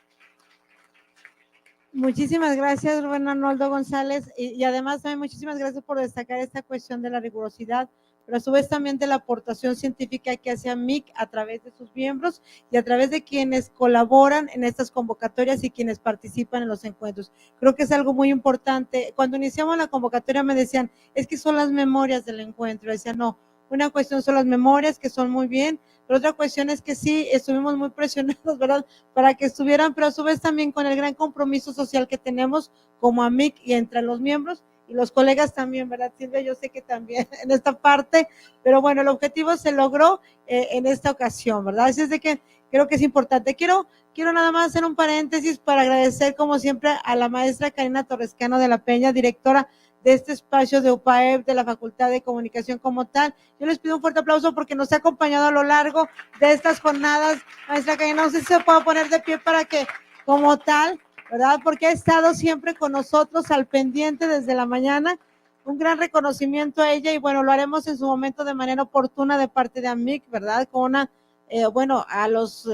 [SPEAKER 1] Muchísimas gracias, Rubén Arnoldo González, y además también muchísimas gracias por destacar esta cuestión de la rigurosidad, pero a su vez también de la aportación científica que hace AMIC a través de sus miembros y a través de quienes colaboran en estas convocatorias y quienes participan en los encuentros. Creo que es algo muy importante. Cuando iniciamos la convocatoria me decían, es que son las memorias del encuentro. Decían, no, una cuestión son las memorias, que son muy bien, pero otra cuestión es que sí, estuvimos muy presionados, ¿verdad?, para que estuvieran, pero a su vez también con el gran compromiso social que tenemos como AMIC y entre los miembros y los colegas también, ¿verdad, Silvia? Yo sé que también en esta parte, pero bueno, el objetivo se logró en esta ocasión, ¿verdad? Así es de que creo que es importante. Quiero nada más hacer un paréntesis para agradecer, como siempre, a la maestra Karina Torrescano de la Peña, directora de este espacio de UPAEP, de la Facultad de Comunicación como tal. Yo les pido un fuerte aplauso porque nos ha acompañado a lo largo de estas jornadas. Maestra Karina, no sé si se puede poner de pie para que, como tal, ¿verdad?, porque ha estado siempre con nosotros al pendiente desde la mañana. Un gran reconocimiento a ella y bueno, lo haremos en su momento de manera oportuna de parte de AMIC, ¿verdad?, con una, bueno, a los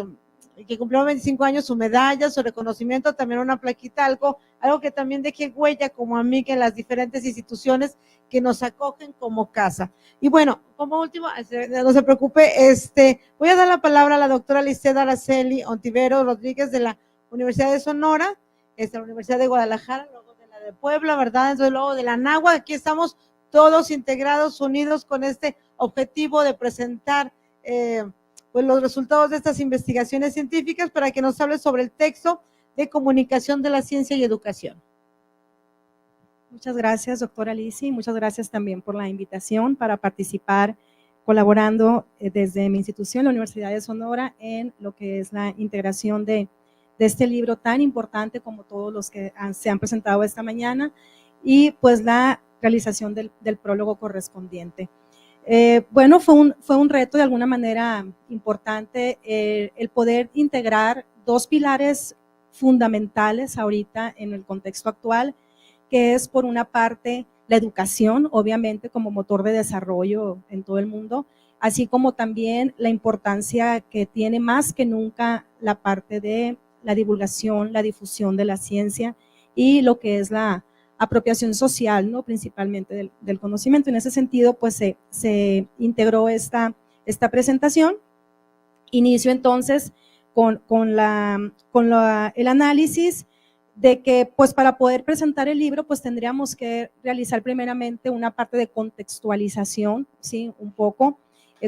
[SPEAKER 1] que cumplieron 25 años, su medalla, su reconocimiento, también una plaquita, algo que también deje huella como AMIC en las diferentes instituciones que nos acogen como casa. Y bueno, como último, no se preocupe, voy a dar la palabra a la doctora Liceda Araceli Ontivero Rodríguez de la Universidad de Sonora, la Universidad de Guadalajara, luego de la de Puebla, ¿verdad?, entonces luego de la Anáhuac. Aquí estamos todos integrados, unidos con este objetivo de presentar pues los resultados de estas investigaciones científicas para que nos hable sobre el texto de comunicación de la ciencia y educación.
[SPEAKER 5] Muchas gracias, doctora Lisi. Muchas gracias también por la invitación para participar colaborando desde mi institución, la Universidad de Sonora, en lo que es la integración de este libro tan importante como todos los que se han presentado esta mañana y pues la realización del prólogo correspondiente. Bueno, fue un reto de alguna manera importante el poder integrar dos pilares fundamentales ahorita en el contexto actual, que es por una parte la educación, obviamente como motor de desarrollo en todo el mundo, así como también la importancia que tiene más que nunca la parte de la divulgación, la difusión de la ciencia y lo que es la apropiación social, ¿no?, principalmente del conocimiento. En ese sentido, pues se integró esta presentación. Inicio entonces con el análisis de que pues para poder presentar el libro pues tendríamos que realizar primeramente una parte de contextualización, ¿sí?, un poco,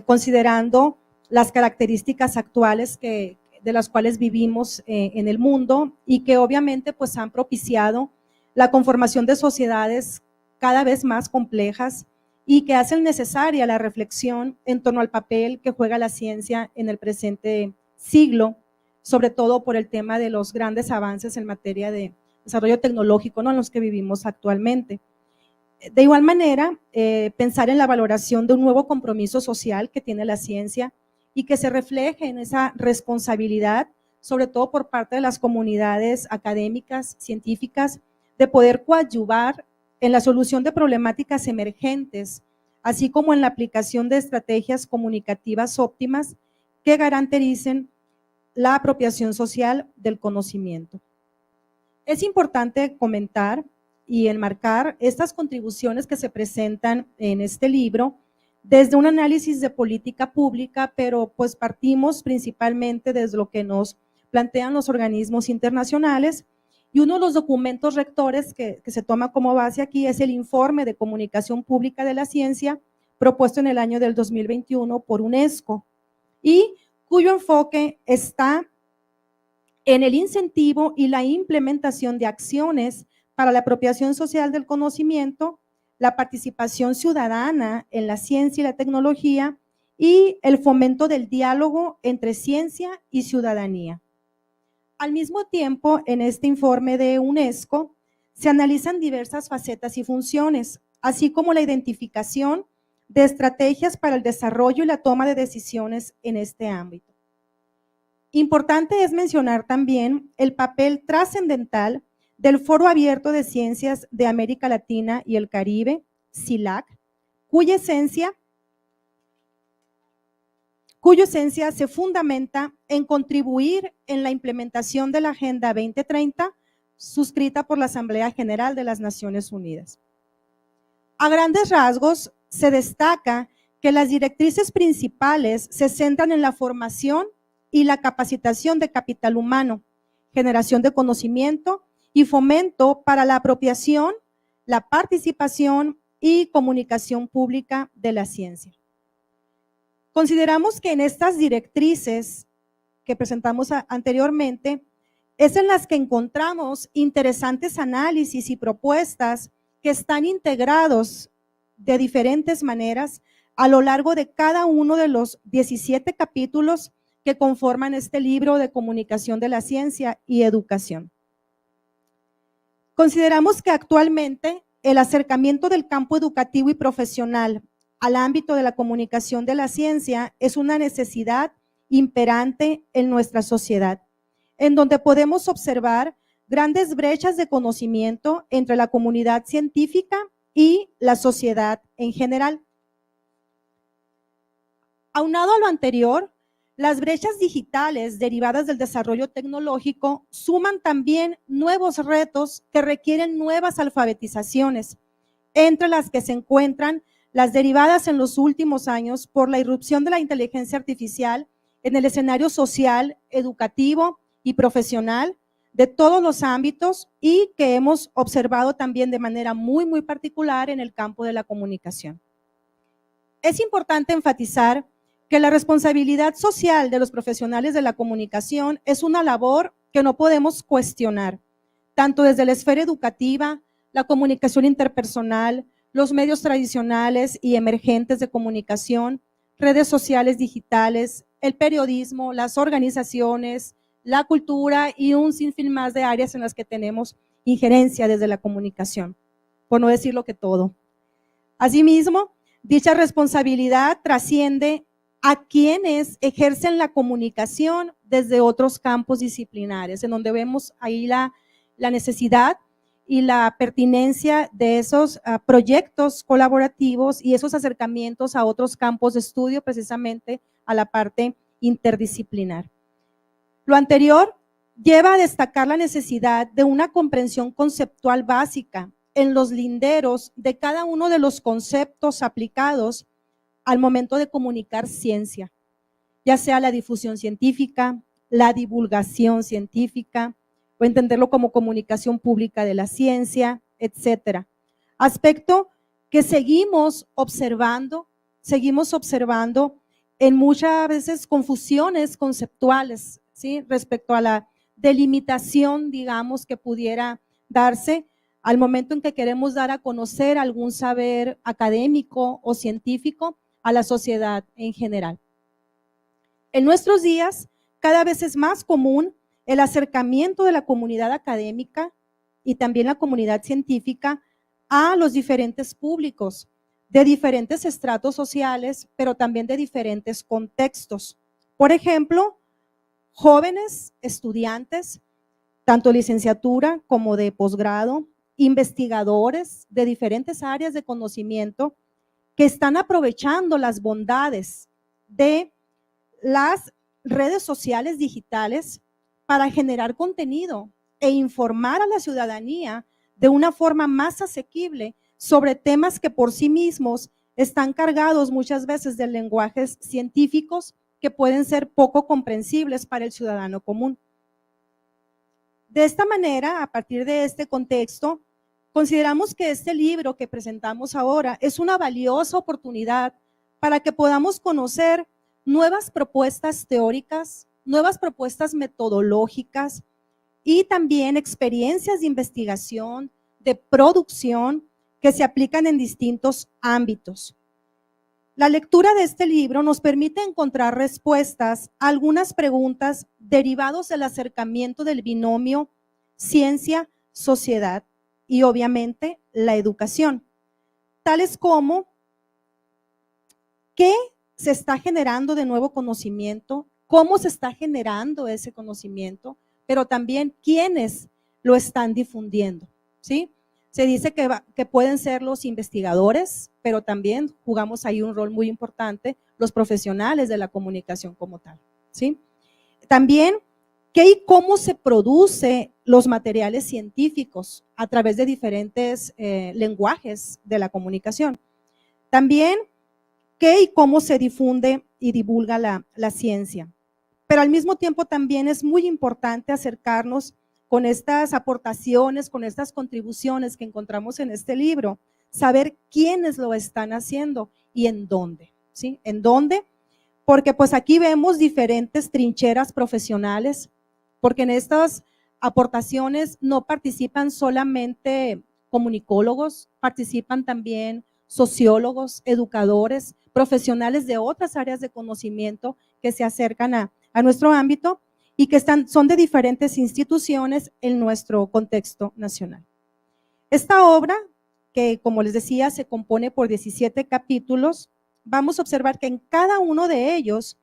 [SPEAKER 5] considerando las características actuales de las cuales vivimos en el mundo y que obviamente pues han propiciado la conformación de sociedades cada vez más complejas y que hacen necesaria la reflexión en torno al papel que juega la ciencia en el presente siglo, sobre todo por el tema de los grandes avances en materia de desarrollo tecnológico, ¿no?, en los que vivimos actualmente. De igual manera, pensar en la valoración de un nuevo compromiso social que tiene la ciencia y que se refleje en esa responsabilidad, sobre todo por parte de las comunidades académicas, científicas, de poder coadyuvar en la solución de problemáticas emergentes, así como en la aplicación de estrategias comunicativas óptimas que garanticen la apropiación social del conocimiento. Es importante comentar y enmarcar estas contribuciones que se presentan en este libro desde un análisis de política pública, pero pues partimos principalmente desde lo que nos plantean los organismos internacionales. Y uno de los documentos rectores que se toma como base aquí es el Informe de Comunicación Pública de la Ciencia, propuesto en el año del 2021 por UNESCO, y cuyo enfoque está en el incentivo y la implementación de acciones para la apropiación social del conocimiento, la participación ciudadana en la ciencia y la tecnología y el fomento del diálogo entre ciencia y ciudadanía. Al mismo tiempo, en este informe de UNESCO se analizan diversas facetas y funciones, así como la identificación de estrategias para el desarrollo y la toma de decisiones en este ámbito. Importante es mencionar también el papel trascendental del Foro Abierto de Ciencias de América Latina y el Caribe, CILAC, cuya esencia se fundamenta en contribuir en la implementación de la Agenda 2030 suscrita por la Asamblea General de las Naciones Unidas. A grandes rasgos, se destaca que las directrices principales se centran en la formación y la capacitación de capital humano, generación de conocimiento y fomento para la apropiación, la participación y comunicación pública de la ciencia. Consideramos que en estas directrices que presentamos anteriormente, es en las que encontramos interesantes análisis y propuestas que están integrados de diferentes maneras a lo largo de cada uno de los 17 capítulos que conforman este libro de comunicación de la ciencia y educación. Consideramos que actualmente el acercamiento del campo educativo y profesional al ámbito de la comunicación de la ciencia es una necesidad imperante en nuestra sociedad, en donde podemos observar grandes brechas de conocimiento entre la comunidad científica y la sociedad en general. Aunado a lo anterior, las brechas digitales derivadas del desarrollo tecnológico suman también nuevos retos que requieren nuevas alfabetizaciones, entre las que se encuentran las derivadas en los últimos años por la irrupción de la inteligencia artificial en el escenario social, educativo y profesional de todos los ámbitos y que hemos observado también de manera muy particular en el campo de la comunicación. Es importante enfatizar que la responsabilidad social de los profesionales de la comunicación es una labor que no podemos cuestionar, tanto desde la esfera educativa, la comunicación interpersonal, los medios tradicionales y emergentes de comunicación, redes sociales digitales, el periodismo, las organizaciones, la cultura y un sinfín más de áreas en las que tenemos injerencia desde la comunicación, por no decirlo que todo. Asimismo, dicha responsabilidad trasciende a quienes ejercen la comunicación desde otros campos disciplinares, en donde vemos ahí la necesidad y la pertinencia de esos proyectos colaborativos y esos acercamientos a otros campos de estudio, precisamente a la parte interdisciplinar. Lo anterior lleva a destacar la necesidad de una comprensión conceptual básica en los linderos de cada uno de los conceptos aplicados al momento de comunicar ciencia, ya sea la difusión científica, la divulgación científica, o entenderlo como comunicación pública de la ciencia, etcétera. Aspecto que seguimos observando en muchas veces confusiones conceptuales, ¿sí? Respecto a la delimitación, digamos, que pudiera darse al momento en que queremos dar a conocer algún saber académico o científico a la sociedad en general. En nuestros días, cada vez es más común el acercamiento de la comunidad académica y también la comunidad científica a los diferentes públicos de diferentes estratos sociales, pero también de diferentes contextos. Por ejemplo, jóvenes estudiantes, tanto licenciatura como de posgrado, investigadores de diferentes áreas de conocimiento que están aprovechando las bondades de las redes sociales digitales para generar contenido e informar a la ciudadanía de una forma más asequible sobre temas que por sí mismos están cargados muchas veces de lenguajes científicos que pueden ser poco comprensibles para el ciudadano común. De esta manera, a partir de este contexto, consideramos que este libro que presentamos ahora es una valiosa oportunidad para que podamos conocer nuevas propuestas teóricas, nuevas propuestas metodológicas y también experiencias de investigación, de producción que se aplican en distintos ámbitos. La lectura de este libro nos permite encontrar respuestas a algunas preguntas derivados del acercamiento del binomio ciencia-sociedad y obviamente la educación, tales como ¿qué se está generando de nuevo conocimiento? ¿Cómo se está generando ese conocimiento? Pero también quiénes lo están difundiendo, ¿sí? Se dice que pueden ser los investigadores, pero también jugamos ahí un rol muy importante los profesionales de la comunicación como tal, ¿sí? También, ¿qué y cómo se produce los materiales científicos a través de diferentes lenguajes de la comunicación? También, ¿qué y cómo se difunde y divulga la ciencia? Pero al mismo tiempo también es muy importante acercarnos con estas aportaciones, con estas contribuciones que encontramos en este libro, saber quiénes lo están haciendo y en dónde, ¿sí? ¿En dónde? Porque pues aquí vemos diferentes trincheras profesionales, porque en estas aportaciones no participan solamente comunicólogos, participan también sociólogos, educadores, profesionales de otras áreas de conocimiento que se acercan a nuestro ámbito y que son de diferentes instituciones en nuestro contexto nacional. Esta obra, que como les decía, se compone por 17 capítulos, vamos a observar que en cada uno de ellos,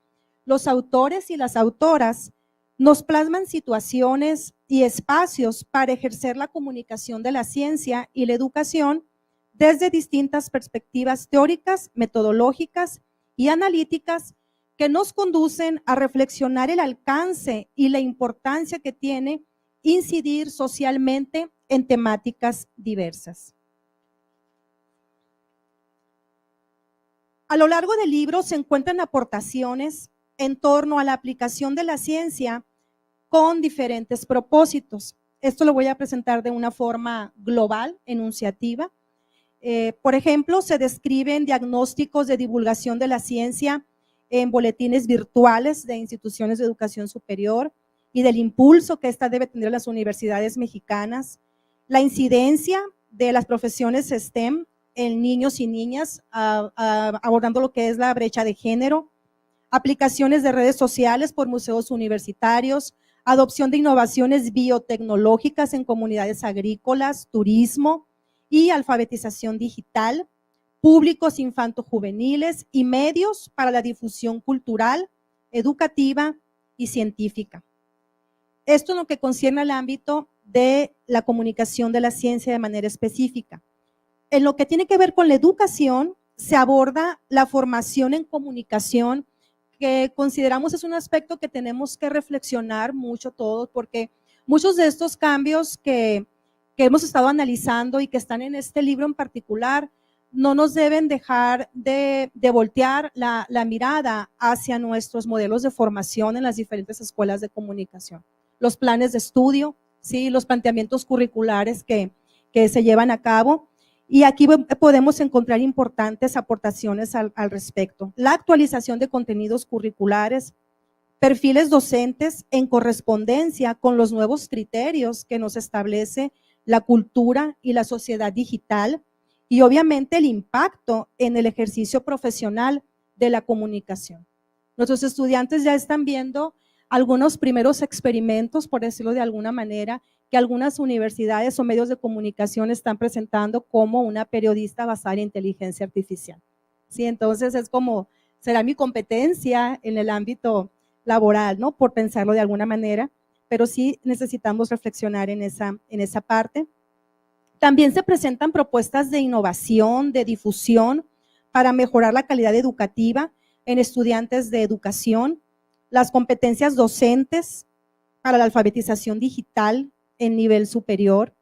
[SPEAKER 5] los autores y las autoras nos plasman situaciones y espacios para ejercer la comunicación de la ciencia y la educación desde distintas perspectivas teóricas, metodológicas y analíticas que nos conducen a reflexionar el alcance y la importancia que tiene incidir socialmente en temáticas diversas. A lo largo del libro se encuentran aportaciones en torno a la aplicación de la ciencia con diferentes propósitos. Esto lo voy a presentar de una forma global, enunciativa. Por ejemplo, se describen diagnósticos de divulgación de la ciencia en boletines virtuales de instituciones de educación superior y del impulso que ésta debe tener las universidades mexicanas, la incidencia de las profesiones STEM en niños y niñas, abordando lo que es la brecha de género, aplicaciones de redes sociales por museos universitarios, adopción de innovaciones biotecnológicas en comunidades agrícolas, turismo y alfabetización digital, públicos infanto-juveniles y medios para la difusión cultural, educativa y científica. Esto en lo que concierne al ámbito de la comunicación de la ciencia de manera específica. En lo que tiene que ver con la educación, se aborda la formación en comunicación, que consideramos es un aspecto que tenemos que reflexionar mucho todos, porque muchos de estos cambios que hemos estado analizando y que están en este libro en particular, no nos deben dejar de voltear la mirada hacia nuestros modelos de formación en las diferentes escuelas de comunicación. Los planes de estudio, ¿sí? Los planteamientos curriculares que se llevan a cabo. Y aquí podemos encontrar importantes aportaciones al respecto. La actualización de contenidos curriculares, perfiles docentes en correspondencia con los nuevos criterios que nos establece la cultura y la sociedad digital, y obviamente el impacto en el ejercicio profesional de la comunicación. Nuestros estudiantes ya están viendo algunos primeros experimentos, por decirlo de alguna manera, que algunas universidades o medios de comunicación están presentando como una periodista basada en inteligencia artificial. ¿Sí? Entonces es como, será mi competencia en el ámbito laboral, ¿no? Por pensarlo de alguna manera, pero sí necesitamos reflexionar en esa parte. También se presentan propuestas de innovación, de difusión para mejorar la calidad educativa en estudiantes de educación, las competencias docentes para la alfabetización digital en nivel superior,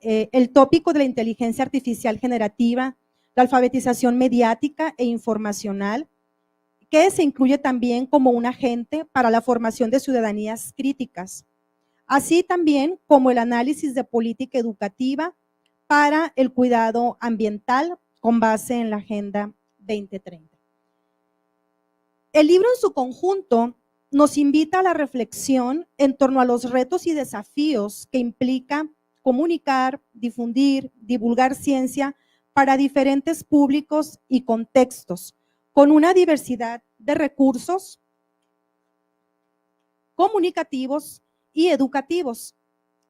[SPEAKER 5] el tópico de la inteligencia artificial generativa, la alfabetización mediática e informacional, que se incluye también como un agente para la formación de ciudadanías críticas, así también como el análisis de política educativa para el cuidado ambiental con base en la Agenda 2030. El libro en su conjunto nos invita a la reflexión en torno a los retos y desafíos que implica comunicar, difundir, divulgar ciencia para diferentes públicos y contextos, con una diversidad de recursos comunicativos y educativos,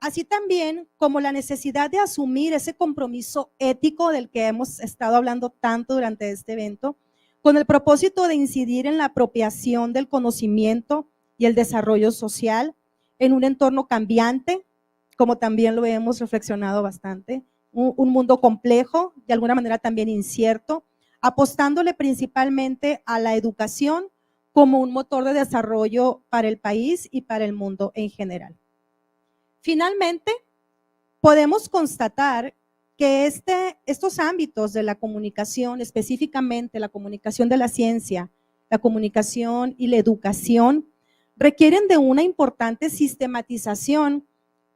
[SPEAKER 5] así también como la necesidad de asumir ese compromiso ético del que hemos estado hablando tanto durante este evento, con el propósito de incidir en la apropiación del conocimiento y el desarrollo social en un entorno cambiante, como también lo hemos reflexionado bastante, un mundo complejo, de alguna manera también incierto, apostándole principalmente a la educación como un motor de desarrollo para el país y para el mundo en general. Finalmente, podemos constatar que estos ámbitos de la comunicación, específicamente la comunicación de la ciencia, la comunicación y la educación, requieren de una importante sistematización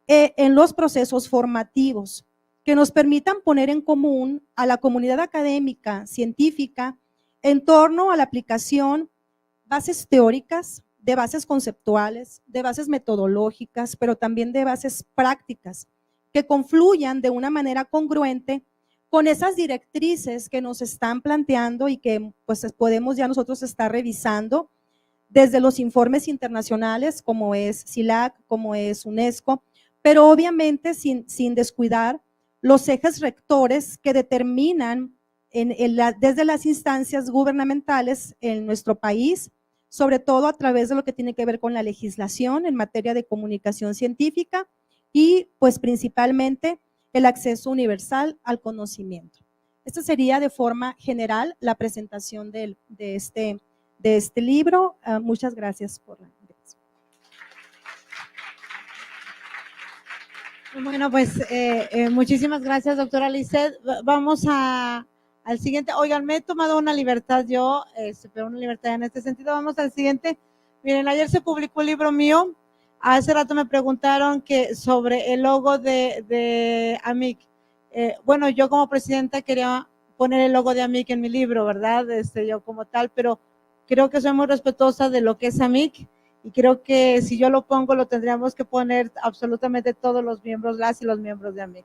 [SPEAKER 5] en los procesos formativos que nos permitan poner en común a la comunidad académica, científica, en torno a la aplicación bases teóricas, de bases conceptuales, de bases metodológicas, pero también de bases prácticas, que confluyan de una manera congruente con esas directrices que nos están planteando y que pues podemos ya nosotros estar revisando desde los informes internacionales como es CILAC, como es UNESCO, pero obviamente sin descuidar los ejes rectores que determinan desde las instancias gubernamentales en nuestro país, sobre todo a través de lo que tiene que ver con la legislación en materia de comunicación científica y pues principalmente el acceso universal al conocimiento. Esta sería de forma general la presentación de este libro. Muchas gracias por la invitación.
[SPEAKER 1] Bueno, pues muchísimas gracias, doctora Lisset. Vamos al siguiente. Oigan, me he tomado una libertad yo, pero una libertad en este sentido. Vamos al siguiente. Miren, ayer se publicó un libro mío. Hace rato me preguntaron que sobre el logo de AMIC. Bueno, yo como presidenta quería poner el logo de AMIC en mi libro, ¿verdad? Yo como tal, pero creo que soy muy respetuosa de lo que es AMIC y creo que si yo lo pongo lo tendríamos que poner absolutamente todos los miembros, las y los miembros de AMIC.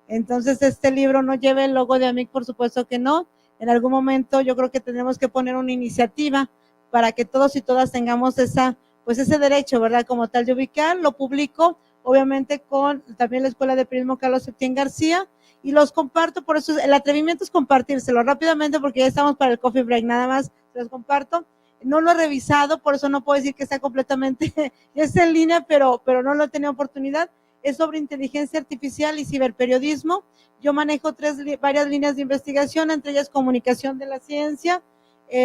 [SPEAKER 1] Entonces, este libro no lleva el logo de AMIC, por supuesto que no. En algún momento yo creo que tendremos que poner una iniciativa para que todos y todas tengamos ese derecho, ¿verdad? Como tal de ubicar, lo publico, obviamente con también la Escuela de Periodismo Carlos Septién García, y los comparto, por eso el atrevimiento es compartírselo rápidamente porque ya estamos para el coffee break, nada más los comparto. No lo he revisado, por eso no puedo decir que está completamente, ya está en línea, pero no lo he tenido oportunidad. Es sobre inteligencia artificial y ciberperiodismo. Yo manejo varias líneas de investigación, entre ellas comunicación de la ciencia,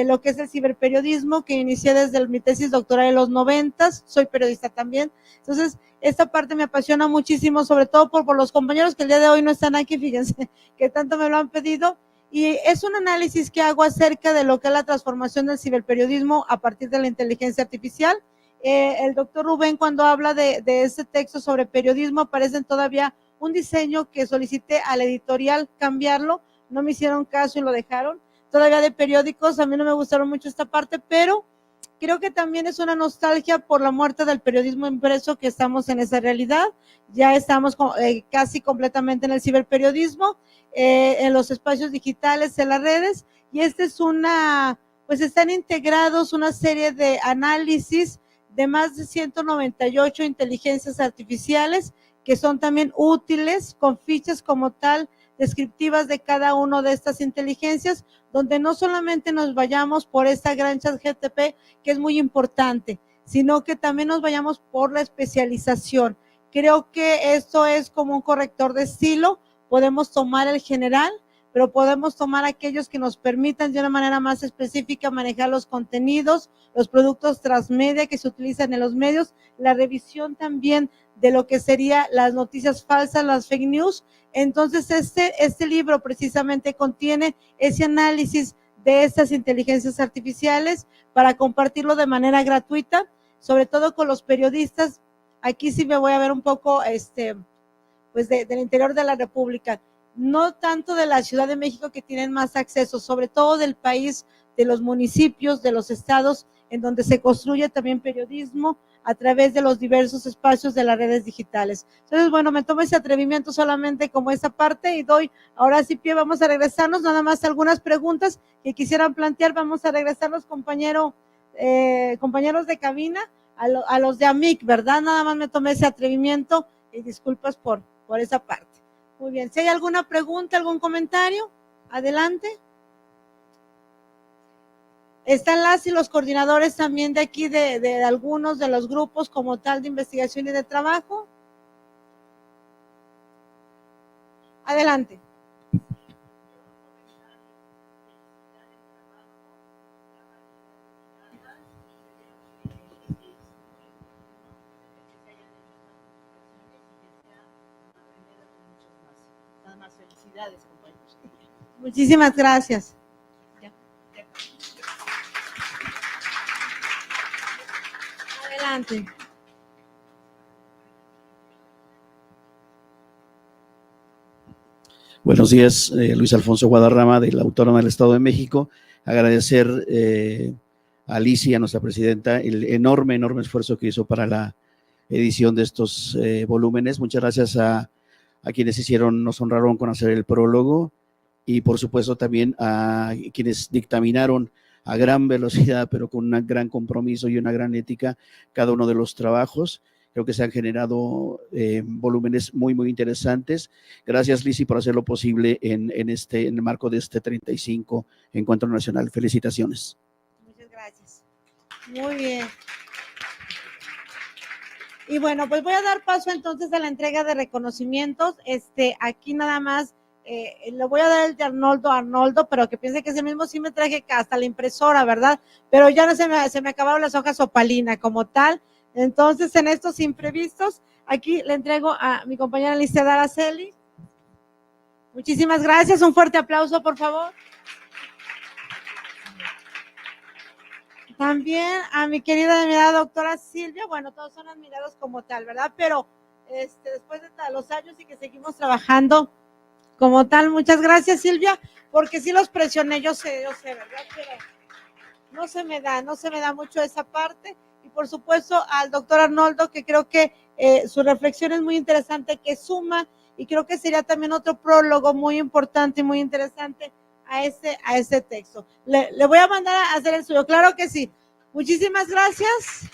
[SPEAKER 1] lo que es el ciberperiodismo, que inicié desde mi tesis doctoral en los 90, soy periodista también. Entonces, esta parte me apasiona muchísimo, sobre todo por los compañeros que el día de hoy no están aquí, fíjense, que tanto me lo han pedido. Y es un análisis que hago acerca de lo que es la transformación del ciberperiodismo a partir de la inteligencia artificial. El doctor Rubén, cuando habla de este texto sobre periodismo, aparece todavía un diseño que solicité a la editorial cambiarlo, no me hicieron caso y lo dejaron. Todavía de periódicos, a mí no me gustaron mucho esta parte, pero creo que también es una nostalgia por la muerte del periodismo impreso, que estamos en esa realidad, ya estamos casi completamente en el ciberperiodismo, en los espacios digitales, en las redes, y pues están integrados una serie de análisis de más de 198 inteligencias artificiales que son también útiles, con fichas como tal, descriptivas de cada una de estas inteligencias, donde no solamente nos vayamos por esta gran ChatGPT, que es muy importante, sino que también nos vayamos por la especialización. Creo que esto es como un corrector de estilo, podemos tomar el general, pero podemos tomar aquellos que nos permitan de una manera más específica manejar los contenidos, los productos transmedia que se utilizan en los medios, la revisión también de lo que serían las noticias falsas, las fake news. Entonces, este libro precisamente contiene ese análisis de estas inteligencias artificiales para compartirlo de manera gratuita, sobre todo con los periodistas. Aquí sí me voy a ver un poco, pues del interior de la República, no tanto de la Ciudad de México, que tienen más acceso, sobre todo del país, de los municipios, de los estados, en donde se construye también periodismo a través de los diversos espacios de las redes digitales. Entonces, bueno, me tomo ese atrevimiento solamente como esa parte y doy, ahora sí pie, vamos a regresarnos, nada más algunas preguntas que quisieran plantear, vamos a regresarnos, compañeros de cabina, a los de AMIC, ¿verdad? Nada más me tomé ese atrevimiento y disculpas por esa parte. Muy bien, si hay alguna pregunta, algún comentario, adelante. Están las y los coordinadores también de aquí, de algunos de los grupos como tal de investigación y de trabajo. Adelante.
[SPEAKER 3] Nada más, felicidades, compañeros.
[SPEAKER 1] Muchísimas gracias. Adelante.
[SPEAKER 6] Buenos días, Luis Alfonso Guadarrama, de la Autónoma del Estado de México. Agradecer a Lisi, a nuestra presidenta, el enorme esfuerzo que hizo para la edición de estos volúmenes. Muchas gracias a quienes nos honraron con hacer el prólogo y por supuesto también a quienes dictaminaron a gran velocidad, pero con un gran compromiso y una gran ética, cada uno de los trabajos. Creo que se han generado volúmenes muy interesantes. Gracias, Lisi, por hacer lo posible en el marco de este 35 Encuentro Nacional. Felicitaciones.
[SPEAKER 1] Muchas gracias. Muy bien. Y bueno, pues voy a dar paso entonces a la entrega de reconocimientos. Aquí nada más le voy a dar el de Arnoldo a Arnoldo, pero que piense que es el mismo. Sí me traje hasta la impresora, ¿verdad? Pero ya no se me acabaron las hojas opalina como tal. Entonces, en estos imprevistos, aquí le entrego a mi compañera Liseda Araceli. Muchísimas gracias. Un fuerte aplauso, por favor. También a mi querida admirada doctora Silvia. Bueno, todos son admirados como tal, ¿verdad? Pero después de los años y que seguimos trabajando como tal, muchas gracias, Silvia, porque sí los presioné, yo sé, ¿verdad? Pero no se me da mucho esa parte. Y por supuesto al doctor Arnoldo, que creo que su reflexión es muy interesante, que suma, y creo que sería también otro prólogo muy importante y muy interesante a ese texto. Le voy a mandar a hacer el suyo, claro que sí. Muchísimas gracias.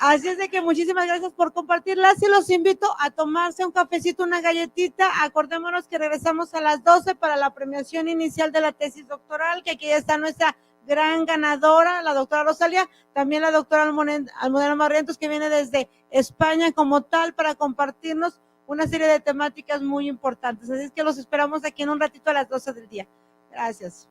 [SPEAKER 1] Así es de que muchísimas gracias por compartirlas y los invito a tomarse un cafecito, una galletita. Acordémonos que regresamos a las 12 para la premiación inicial de la tesis doctoral, que aquí ya está nuestra gran ganadora, la doctora Rosalía, también la doctora Almudena Barrientos, que viene desde España como tal para compartirnos una serie de temáticas muy importantes. Así es que los esperamos aquí en un ratito a las 12 del día. Gracias.